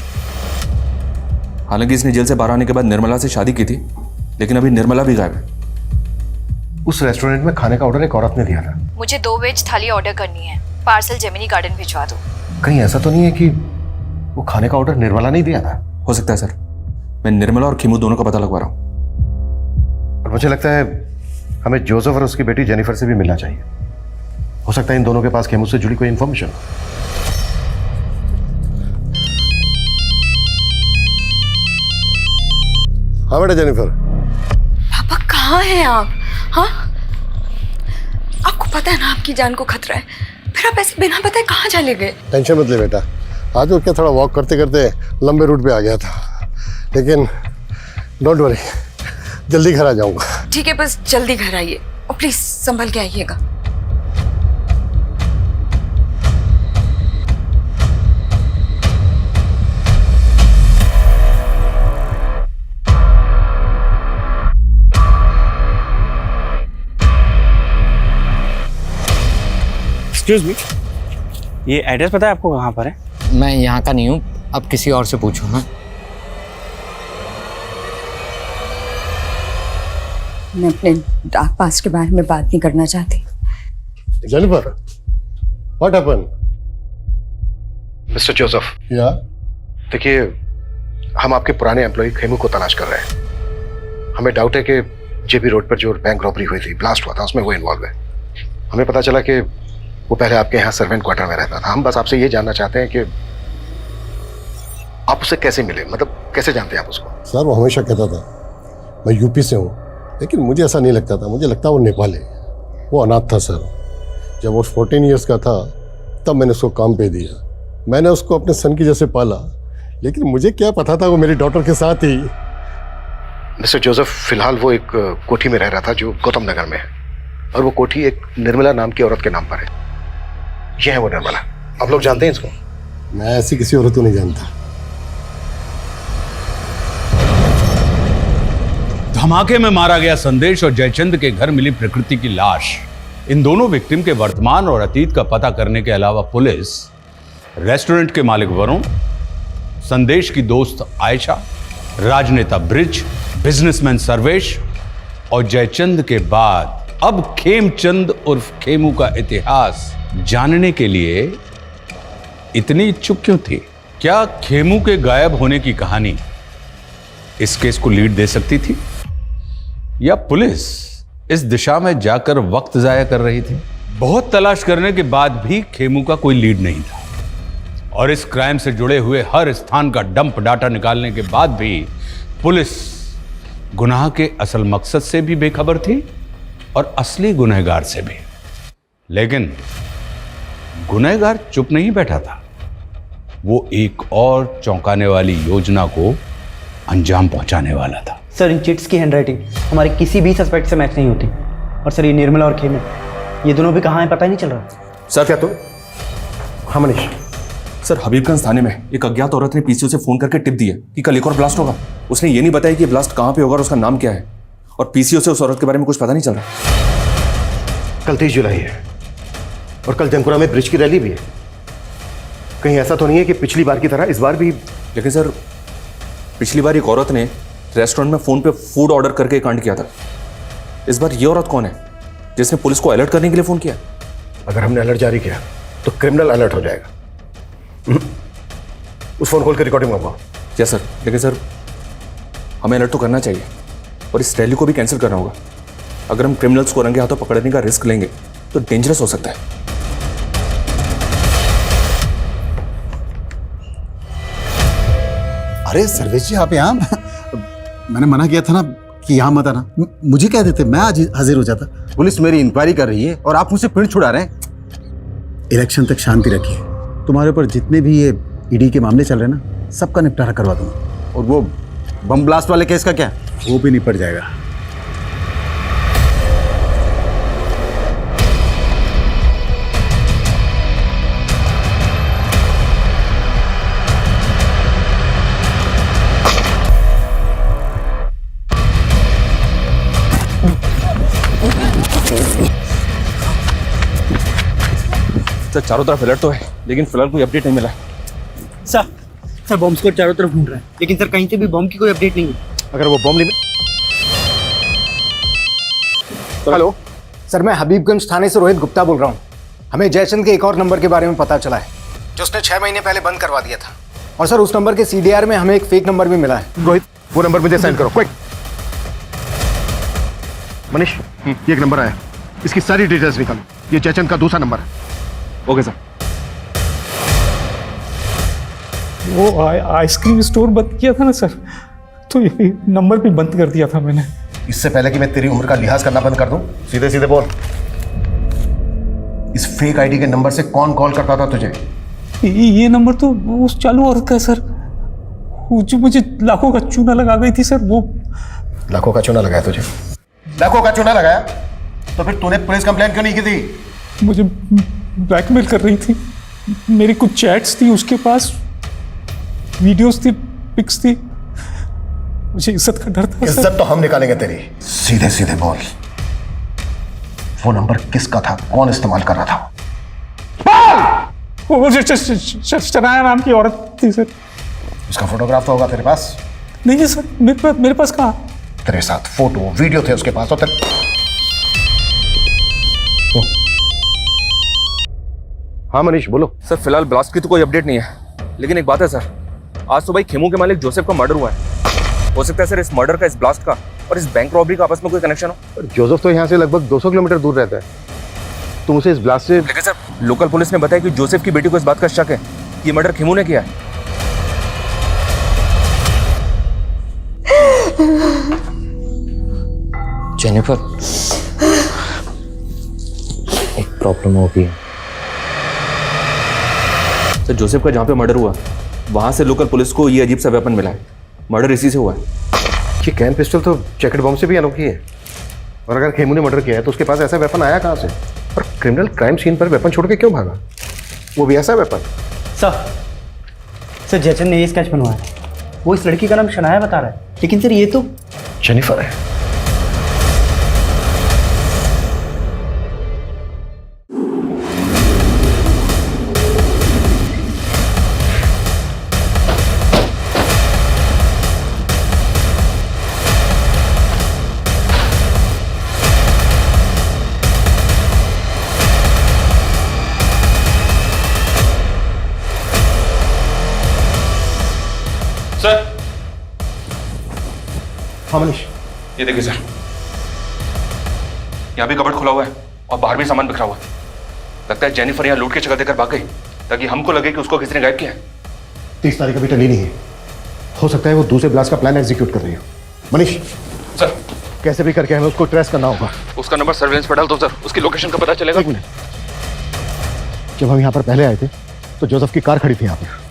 [SPEAKER 8] हालांकि इसने जेल से बाहर आने के बाद निर्मला से शादी की थी, लेकिन अभी निर्मला भी गायब है।
[SPEAKER 9] उस रेस्टोरेंट में खाने का ऑर्डर एक औरत ने दिया था।
[SPEAKER 2] मुझे 2 वेज थाली ऑर्डर करनी है, पार्सल जेमिनी गार्डन भिजवा दो।
[SPEAKER 9] कहीं ऐसा तो नहीं है कि वो खाने का ऑर्डर निर्मला नहीं दिया था?
[SPEAKER 8] हो सकता है सर, मैं निर्मला और खेमू दोनों का पता लगवा रहा हूँ।
[SPEAKER 9] और मुझे लगता है हमें जोसेफ और उसकी बेटी जेनिफर से भी मिलना चाहिए। हो सकता है इन दोनों के पास खेमू से जुड़ी कोई इंफॉर्मेशन। हाँ बेटा जेनिफर।
[SPEAKER 14] पापा कहाँ हैं आप? हाँ, आपको पता है ना आपकी जान को खतरा है, फिर आप ऐसे बिना बताए कहाँ चले गए?
[SPEAKER 9] टेंशन मत ले बेटा, आज वो क्या थोड़ा वॉक करते करते लंबे रूट पे आ गया था, लेकिन डोंट वरी, जल्दी घर आ जाऊंगा।
[SPEAKER 14] ठीक है, बस जल्दी घर आइए और प्लीज संभल के आइएगा।
[SPEAKER 5] एक्सक्यूज मी, ये एड्रेस पता है आपको कहाँ पर है?
[SPEAKER 17] मैं यहाँ का नहीं हूँ, अब किसी और से पूछो ना।
[SPEAKER 14] मैं अपने डार्क पास्ट के बारे में बात नहीं करना चाहती।
[SPEAKER 9] Jennifer, what happened? Mister Joseph. या देखिए, हम आपके पुराने एम्प्लॉय खेमू को तलाश कर रहे हैं। हमें डाउट है कि जेबी रोड पर जो बैंक रॉबरी हुई थी, ब्लास्ट हुआ था, उसमें वो इन्वॉल्व है। हमें पता चला कि वो पहले आपके यहाँ सर्वेंट क्वार्टर में रहता था। हम बस आपसे ये जानना चाहते हैं कि आप उसे कैसे मिले, मतलब कैसे जानते हैं आप उसको?
[SPEAKER 18] सर वो हमेशा कहता था मैं यूपी से हूँ, लेकिन मुझे ऐसा नहीं लगता था। मुझे लगता वो नेपाली। वो अनाथ था सर। जब वो 14 ईयर्स का था तब मैंने उसको काम पे दिया। मैंने उसको अपने सन की जैसे पाला, लेकिन मुझे क्या पता था वो मेरी डॉटर के साथ ही।
[SPEAKER 9] मिस्टर जोसेफ, फिलहाल वो एक कोठी में रह रहा था जो गौतम नगर में है, और वो कोठी एक निर्मला नाम की औरत के नाम पर है। ये है वो निर्मला। आप लोग जानते हैं इसको?
[SPEAKER 18] मैं ऐसी किसी औरत को नहीं जानता।
[SPEAKER 3] धमाके में मारा गया संदेश और जयचंद के घर मिली प्रकृति की लाश, इन दोनों विक्टिम के वर्तमान और अतीत का पता करने के अलावा पुलिस रेस्टोरेंट के मालिक वरुण, संदेश की दोस्त आयशा, राजनेता ब्रिज, बिजनेसमैन सर्वेश और जयचंद के बाद अब खेमचंद उर्फ खेमू का इतिहास जानने के लिए इतनी इच्छुक क्यों थी? क्या खेमू के गायब होने की कहानी इस केस को लीड दे सकती थी, या पुलिस इस दिशा में जाकर वक्त जाया कर रही थी? बहुत तलाश करने के बाद भी खेमू का कोई लीड नहीं था, और इस क्राइम से जुड़े हुए हर स्थान का डंप डाटा निकालने के बाद भी पुलिस गुनाह के असल मकसद से भी बेखबर थी और असली गुनहगार से भी। लेकिन गुनहगार चुप नहीं बैठा था, वो एक और चौंकाने वाली योजना को अंजाम पहुंचाने वाला था।
[SPEAKER 15] सर इन चिट्स की हैंडराइटिंग हमारे किसी भी सस्पेक्ट से मैच नहीं होती, और सर ये निर्मला और खेमू ये दोनों भी कहाँ हैं पता ही नहीं चल रहा।
[SPEAKER 8] सर क्या
[SPEAKER 9] तुम? हाँ मनीष।
[SPEAKER 8] सर हबीबगंज थाने में एक अज्ञात औरत ने पीसीओ से फोन करके टिप दी है कि कल एक और ब्लास्ट होगा। उसने ये नहीं बताया कि ब्लास्ट कहाँ पे होगा और उसका नाम क्या है, और पीसीओ से उस औरत के बारे में कुछ पता नहीं चल रहा।
[SPEAKER 9] कल 23 जुलाई है और कल जंकुरा में ब्रिज की रैली भी है। कहीं ऐसा तो नहीं है कि पिछली बार की तरह इस बार भी?
[SPEAKER 8] लेकिन सर, पिछली बार एक औरत ने रेस्टोरेंट में फोन पे फूड ऑर्डर करके कांड किया था। इस बार ये औरत कौन है जिसने पुलिस को अलर्ट करने के लिए फोन किया?
[SPEAKER 9] अगर हमने अलर्ट जारी किया तो क्रिमिनल अलर्ट हो जाएगा। उस फोन कॉल की रिकॉर्डिंग मंगवाओ।
[SPEAKER 8] Yes sir. लेकिन सर, हमें अलर्ट तो करना चाहिए और इस रैली को भी कैंसिल करना होगा। अगर हम क्रिमिनल्स को रंगे हाथों पकड़ने का रिस्क लेंगे तो डेंजरस हो सकता है।
[SPEAKER 6] अरे सर्वेश जी, आप यहाँ मैंने मना किया था ना कि यहाँ मत आना। मुझे कह देते, मैं आज हाजिर हो जाता।
[SPEAKER 13] पुलिस मेरी इंक्वायरी कर रही है और आप मुझसे पिंड छुड़ा रहे हैं।
[SPEAKER 6] इलेक्शन तक शांति रखिए। तुम्हारे ऊपर जितने भी ये ईडी के मामले चल रहे हैं ना, सबका निपटारा करवा दूंगा।
[SPEAKER 13] और वो बम ब्लास्ट वाले केस का क्या?
[SPEAKER 6] वो भी निपट जाएगा।
[SPEAKER 8] सर, चारों तरफ अलर्ट तो है, लेकिन फिलहाल कोई अपडेट नहीं मिला।
[SPEAKER 15] सर बॉम्ब स्क्वाड चारों तरफ ढूंढ रहा है, लेकिन सर कहीं से भी बॉम्ब की कोई अपडेट नहीं है।
[SPEAKER 9] अगर वो बॉम्ब नहीं।
[SPEAKER 13] हेलो सर, मैं हबीबगंज थाने से रोहित गुप्ता बोल रहा हूँ। हमें जयचंद के एक और नंबर के बारे में पता चला है जो उसने 6 महीने पहले बंद करवा दिया था। और सर, उस नंबर के CDR में हमें एक फेक नंबर भी मिला है।
[SPEAKER 9] रोहित, वो नंबर मुझे सेंड करो क्विक। मनीष, ये एक नंबर आया, इसकी सारी डिटेल्स निकालो। ये जयचंद का दूसरा नंबर है।
[SPEAKER 8] Okay sir.
[SPEAKER 12] वो आइसक्रीम स्टोर बंद किया था ना सर, तो ये नंबर भी बंद कर दिया था मैंने।
[SPEAKER 9] इससे पहले कि मैं तेरी उम्र का लिहाज करना बंद कर दूं, सीधे सीधे बोल, इस फेक आईडी के नंबर से कौन कॉल करता था तुझे?
[SPEAKER 12] ये नंबर तो उस चालू औरत का है सर, वो जो मुझे लाखों का चूना लगा गई थी सर। वो
[SPEAKER 9] लाखों का चूना लगाया तुझे? लाखों का चूना लगाया तो फिर तूने पुलिस कंप्लेंट क्यों नहीं की थी?
[SPEAKER 12] मुझे ब्लैकमेल कर रही थी। मेरी कुछ चैट्स थी उसके पास, वीडियोस थी, पिक्स थी। मुझे इज्जत का डर था।
[SPEAKER 9] इज्जत तो हम निकालेंगे तेरी। सीधे सीधे बोल, वो नंबर किसका था? कौन इस्तेमाल कर रहा था?
[SPEAKER 12] वो शनाया नाम की औरत थी सर।
[SPEAKER 9] उसका फोटोग्राफ तो होगा तेरे पास?
[SPEAKER 12] नहीं है सर, मेरे पास कहाँ?
[SPEAKER 9] तेरे साथ फोटो वीडियो थे उसके पास। और हाँ मनीष, बोलो।
[SPEAKER 8] सर, फिलहाल ब्लास्ट की तो कोई अपडेट नहीं है, लेकिन एक बात है सर, आज सुबह खेमू के मालिक जोसेफ का मर्डर हुआ है। हो सकता है सर इस मर्डर का, इस ब्लास्ट का और इस बैंक रॉबरी का आपस में कोई कनेक्शन हो।
[SPEAKER 9] जोसेफ तो यहाँ से लगभग 200 किलोमीटर दूर रहता है। तुम उसे इस ब्लास्ट से?
[SPEAKER 8] लेकिन सर, लोकल पुलिस ने बताया कि जोसेफ की बेटी को इस बात का शक है कि मर्डर खेमू ने किया है।
[SPEAKER 17] जेनिफर, एक प्रॉब्लम हो गई।
[SPEAKER 8] सर, जोसेफ का जहाँ पे मर्डर हुआ वहाँ से लोकल पुलिस को ये अजीब सा वेपन मिला है। मर्डर इसी से हुआ है।
[SPEAKER 9] ये कैन पिस्टल तो जैकेट बॉम्ब से भी अनोखी है। और अगर खेमू ने मर्डर किया है तो उसके पास ऐसा वेपन आया कहाँ से? और क्रिमिनल क्राइम सीन पर वेपन छोड़ के क्यों भागा? वो भी ऐसा वेपन?
[SPEAKER 15] सर जयचंद ने ये स्केच बनवाया है। वो इस लड़की का नाम शनाया बता रहा है, लेकिन सर ये तो
[SPEAKER 9] जेनिफर है।
[SPEAKER 8] सर,
[SPEAKER 9] हाँ मनीष,
[SPEAKER 8] ये देखिए सर, यहाँ भी कबर्ड खुला हुआ है और बाहर भी सामान बिखरा हुआ है। लगता है जेनिफर यहाँ लूट की जगह देकर भाग गई ताकि हमको लगे कि उसको किसी ने गायब किया है।
[SPEAKER 9] 30 तारीख अभी टली नहीं है। हो सकता है वो दूसरे ब्लास्ट का प्लान एग्जीक्यूट कर रही हो। मनीष
[SPEAKER 8] सर,
[SPEAKER 9] कैसे भी करके हमें उसको ट्रेस करना होगा।
[SPEAKER 8] उसका नंबर सर्वेलेंस पर डाल दो सर, उसकी लोकेशन का पता चलेगा।
[SPEAKER 9] जब हम यहाँ पर पहले आए थे तो जोसेफ की कार खड़ी थी यहाँ पर।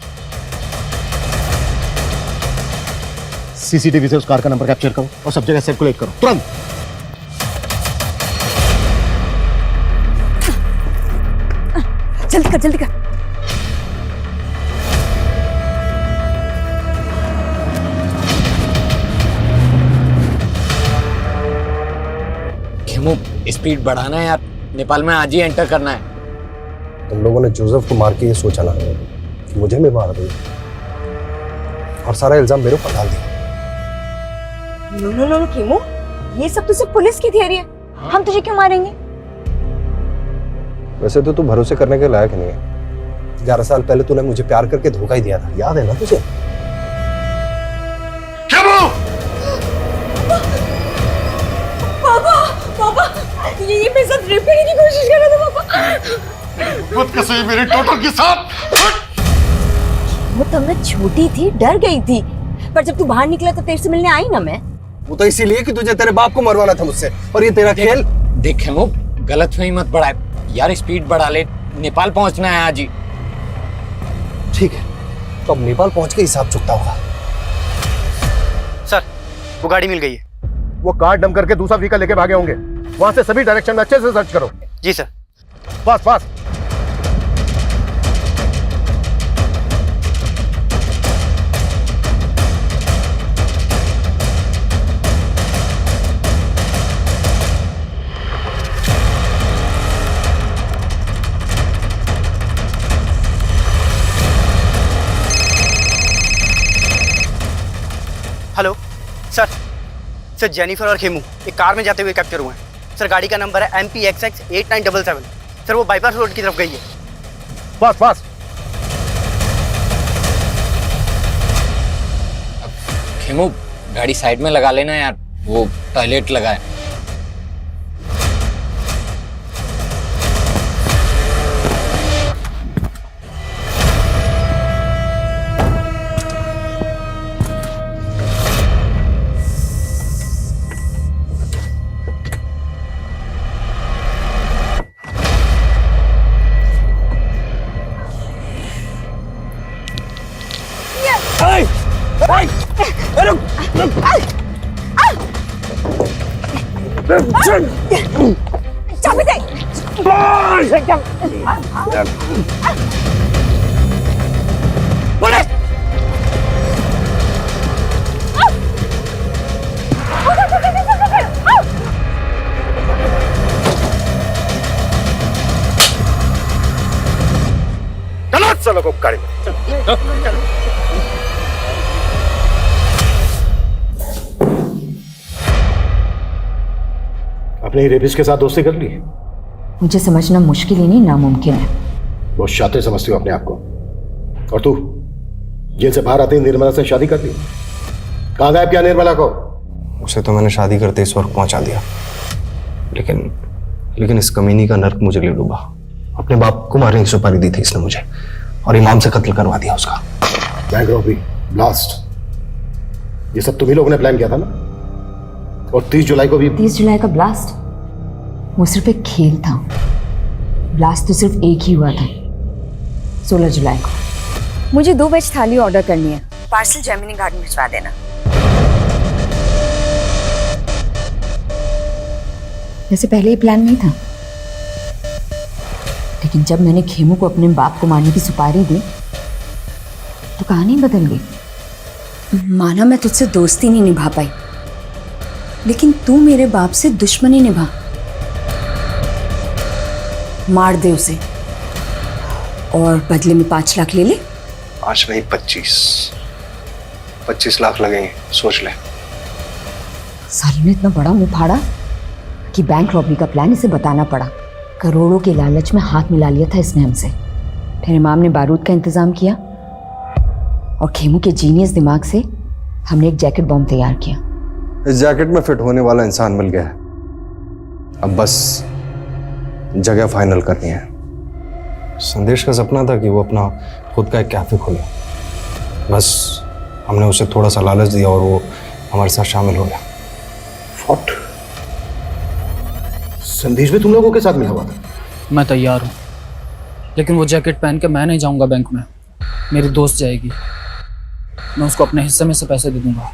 [SPEAKER 9] सीसीटीवी से उस कार का नंबर कैप्चर करो और सब जगह सर्कुलेट करो तुरंत।
[SPEAKER 2] जल्दी कर, जल्दी कर।
[SPEAKER 19] खेमू स्पीड बढ़ाना है यार, नेपाल में आज ही एंटर करना है।
[SPEAKER 1] तुम लोगों ने जोसेफ को मार के ये सोचा ना कि मुझे भी मार दो और सारा इल्जाम मेरे ऊपर डाल दिया।
[SPEAKER 2] नो खेमू, ये सब तो सिर्फ पुलिस की थियरी है। हम तुझे क्यों मारेंगे?
[SPEAKER 1] वैसे तो तू भरोसे करने के लायक नहीं है। 11 साल पहले तूने मुझे प्यार करके धोखा ही दिया था, याद है ना तुझे?
[SPEAKER 2] पापा, ये मेरे साथ रेप करने की कोशिश कर रहा था पापा।
[SPEAKER 9] खुद कसम मेरे टोटल के साथ।
[SPEAKER 2] वो तब मैं छोटी थी, डर गई थी, पर जब तू बाहर निकला तो तेरे से मिलने आई ना मैं।
[SPEAKER 1] वो तो इसीलिए कि तुझे तेरे बाप को मरवाना था मुझसे, और ये तेरा खेल।
[SPEAKER 19] देख खेमू, गलत फहमी मत बढ़ा यार, स्पीड बढ़ा ले, नेपाल पहुंचना है आज ही।
[SPEAKER 1] ठीक है, तो अब नेपाल पहुंच के हिसाब चुकता होगा।
[SPEAKER 13] सर, वो गाड़ी मिल गई है।
[SPEAKER 9] वो कार डम करके दूसरा व्हीकल लेके भागे होंगे। वहां से सभी डायरेक्शन में अच्छे से सर्च करो।
[SPEAKER 13] जी sir.
[SPEAKER 9] Fast fast.
[SPEAKER 13] Hello sir, Jennifer और खेमू एक कार में जाते हुए कैप्चर हुए हैं। सर, गाड़ी का नंबर है MPXX 8977। सर, वो बाईपास रोड की तरफ गई है।
[SPEAKER 9] Fast fast.
[SPEAKER 19] खेमू, गाड़ी साइड में लगा लेना यार, वो टॉयलेट लगा है।
[SPEAKER 2] चाबी दे।
[SPEAKER 9] गलत चलो को गाड़ी में। अपने रेपिस्ट के साथ दोस्ती कर ली?
[SPEAKER 2] मुझे समझना मुश्किल ही नहीं, नामुमकिन है।
[SPEAKER 9] बहुत शातिर समझती हो अपने आप को। और तू जेल से बाहर आते ही निर्मला से शादी कर ली? कहाँ गायब किया निर्मला को?
[SPEAKER 1] उसे तो मैंने शादी करते इस वक्त पहुंचा दिया, लेकिन इस कमीनी का नर्क मुझे ले डूबा। अपने बाप को मारने की सुपारी दी थी इसने मुझे, और इमाम से कत्ल करवा दिया उसका।
[SPEAKER 9] बैंक रॉबरी, ब्लास्ट, ये सब तुम्ही लोगों ने प्लान किया था ना? और 30 जुलाई को भी।
[SPEAKER 2] 30 जुलाई का ब्लास्ट वो सिर्फ एक खेल था। ब्लास्ट तो सिर्फ एक ही हुआ था, 16 जुलाई को। मुझे 2 वेज थाली ऑर्डर करनी है, पार्सल जेमिनी गार्डन भिजवा देना। वैसे पहले ये प्लान नहीं था, लेकिन जब मैंने खेमू को अपने बाप को मारने की सुपारी दी तो कहानी बदल गई। माना मैं तुझसे दोस्ती नहीं निभा पाई, लेकिन तू मेरे बाप से दुश्मनी निभा। मार दे उसे और बदले में 5 लाख ले ले।
[SPEAKER 1] 5 नहीं 25 लाख लगेंगे, सोच ले।
[SPEAKER 2] साले ने इतना बड़ा मुंह फाड़ा कि बैंक रॉबरी का प्लान इसे बताना पड़ा। करोड़ों के लालच में हाथ मिला लिया था इसने हमसे। फिर इमाम ने बारूद का इंतजाम किया और खेमू के जीनियस दिमाग से हमने एक जैकेट बॉम्ब तैयार किया।
[SPEAKER 1] इस जैकेट में फिट होने वाला इंसान मिल गया है, अब बस जगह फाइनल करनी है। संदेश का सपना था कि वो अपना खुद का एक कैफे खोले, बस हमने उसे थोड़ा सा लालच दिया और वो हमारे साथ शामिल हो गया।
[SPEAKER 9] व्हाट? संदेश भी तुम लोगों के साथ मिला हुआ था?
[SPEAKER 5] मैं तैयार हूँ, लेकिन वो जैकेट पहन के मैं नहीं जाऊंगा बैंक में, मेरी दोस्त जाएगी। मैं उसको अपने हिस्से में से पैसे दे दूंगा।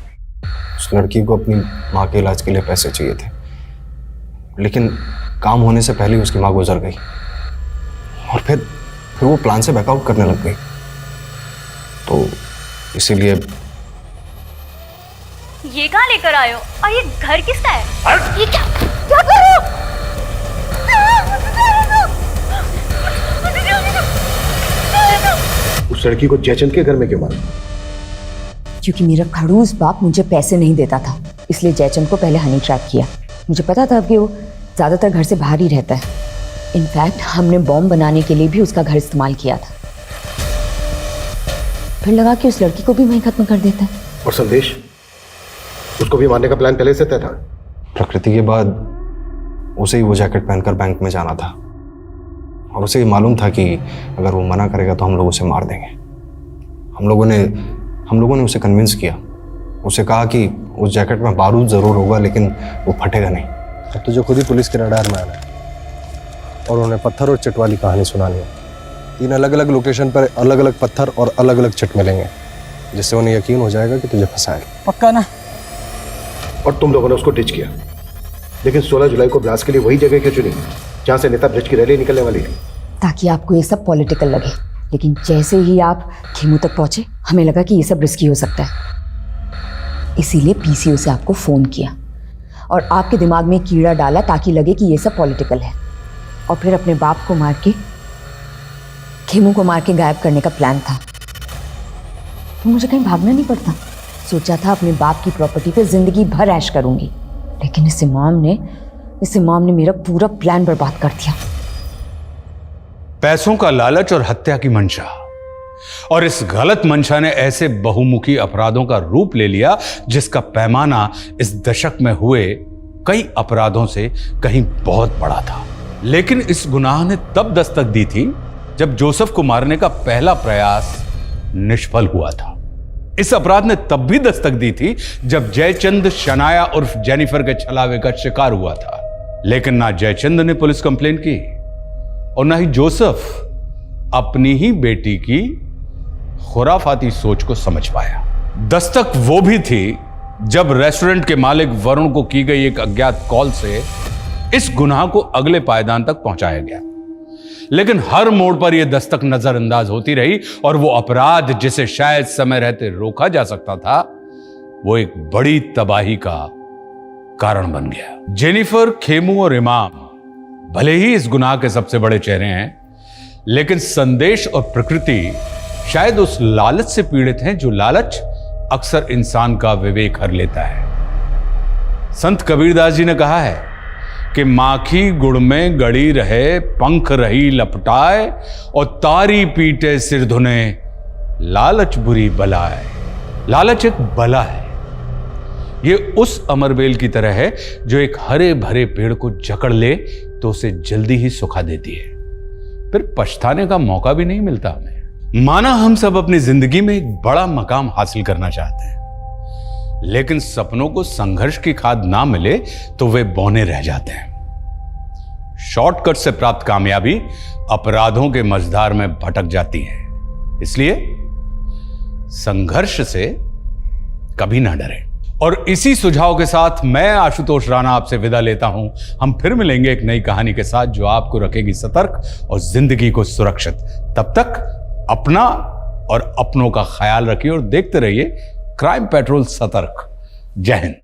[SPEAKER 1] उस लड़की को अपनी माँ के इलाज के लिए पैसे चाहिए थे, लेकिन काम होने से पहले ही उसकी माँ गुजर गई और फिर वो प्लान से बैकआउट करने लग गई। तो इसीलिए
[SPEAKER 2] ये कहाँ लेकर आए हो और ये घर किसका है? ये क्या क्या करूं?
[SPEAKER 9] उस लड़की को जयचंद के घर में क्यों मारा?
[SPEAKER 14] क्योंकि मेरा खड़ूस बाप मुझे पैसे नहीं देता था, इसलिए जयचंद को पहले हनी ट्रैप किया। मुझे पता था कि वो ज़्यादातर घर से बाहर ही रहता है। इनफैक्ट हमने बॉम्ब बनाने के लिए भी उसका घर इस्तेमाल किया था। फिर लगा कि उस लड़की को भी वहीं खत्म कर देता है।
[SPEAKER 9] और संदेश, उसको भी मारने का प्लान पहले से तय था?
[SPEAKER 1] प्रकृति के बाद उसे ही वो जैकेट पहनकर बैंक में जाना था और उसे ये मालूम था कि अगर वो मना करेगा तो हम लोग उसे मार देंगे। हम लोगों ने उसे कन्विंस किया। उसे कहा कि उस जैकेट में बारूद ज़रूर होगा लेकिन वो फटेगा नहीं। अब तो जो खुद ही पुलिस के रडार में आना है और उन्हें पत्थर और चिट वाली कहानी सुनानी है। 3 अलग अलग लोकेशन पर अलग अलग पत्थर और अलग अलग चिट मिलेंगे, जिससे उन्हें यकीन हो जाएगा कि तुझे फंसाया।
[SPEAKER 5] पक्का ना?
[SPEAKER 9] और तुम लोगों ने उसको डिच किया, लेकिन 16 जुलाई को ब्लास्ट के लिए वही जगह क्यों चुनी जहां से नेता ब्रिज की रैली निकलने वाली है?
[SPEAKER 14] ताकि आपको ये सब पॉलिटिकल लगे। लेकिन जैसे ही आप खेमू तक पहुंचे, हमें लगा कि ये सब रिस्की हो सकता है, इसीलिए पीसीओ से आपको फोन किया और आपके दिमाग में कीड़ा डाला ताकि लगे कि ये सब पॉलिटिकल है, और फिर अपने बाप को मार के, खेमू को मार के गायब करने का प्लान था। तो मुझे कहीं भागना नहीं पड़ता। सोचा था अपने बाप की प्रॉपर्टी पे जिंदगी भर ऐश करूंगी, लेकिन इस इमाम ने मेरा पूरा प्लान बर्बाद कर दिया।
[SPEAKER 3] पैसों का लालच और हत्या की मंशा, और इस गलत मंशा ने ऐसे बहुमुखी अपराधों का रूप ले लिया जिसका पैमाना इस दशक में हुए कई अपराधों से कहीं बहुत बड़ा था। लेकिन इस गुनाह ने तब दस्तक दी थी जब जोसेफ को मारने का पहला प्रयास निष्फल हुआ था। इस अपराध ने तब भी दस्तक दी थी जब जयचंद शनाया उर्फ जेनिफर के छलावे का शिकार हुआ था। लेकिन ना जयचंद ने पुलिस कंप्लेन की और ना ही जोसेफ अपनी ही बेटी की खुराफाती सोच को समझ पाया। दस्तक वो भी थी जब रेस्टोरेंट के मालिक वरुण को की गई एक अज्ञात कॉल से इस गुनाह को अगले पायदान तक पहुंचाया गया। लेकिन हर मोड़ पर यह दस्तक नजरअंदाज होती रही और वो अपराध जिसे शायद समय रहते रोका जा सकता था, वो एक बड़ी तबाही का कारण बन गया। जेनिफर, खेमू और इमाम भले ही इस गुनाह के सबसे बड़े चेहरे हैं, लेकिन संदेश और प्रकृति शायद उस लालच से पीड़ित हैं जो लालच अक्सर इंसान का विवेक हर लेता है। संत कबीरदास जी ने कहा है कि माखी गुड़ में गड़ी रहे, पंख रही लपटाए, और तारी पीटे सिर धुने, लालच बुरी बला है। लालच एक बला है। ये उस अमरबेल की तरह है जो एक हरे भरे पेड़ को जकड़ ले तो उसे जल्दी ही सुखा देती है, फिर पछताने का मौका भी नहीं मिलता हमें। माना हम सब अपनी जिंदगी में एक बड़ा मकाम हासिल करना चाहते हैं, लेकिन सपनों को संघर्ष की खाद ना मिले तो वे बौने रह जाते हैं। शॉर्टकट से प्राप्त कामयाबी अपराधों के मझधार में भटक जाती है। इसलिए संघर्ष से कभी ना डरें। और इसी सुझाव के साथ मैं आशुतोष राणा आपसे विदा लेता हूं। हम फिर मिलेंगे एक नई कहानी के साथ जो आपको रखेगी सतर्क और जिंदगी को सुरक्षित। तब तक अपना और अपनों का ख्याल रखिए और देखते रहिए क्राइम पेट्रोल सतर्क। जय हिंद।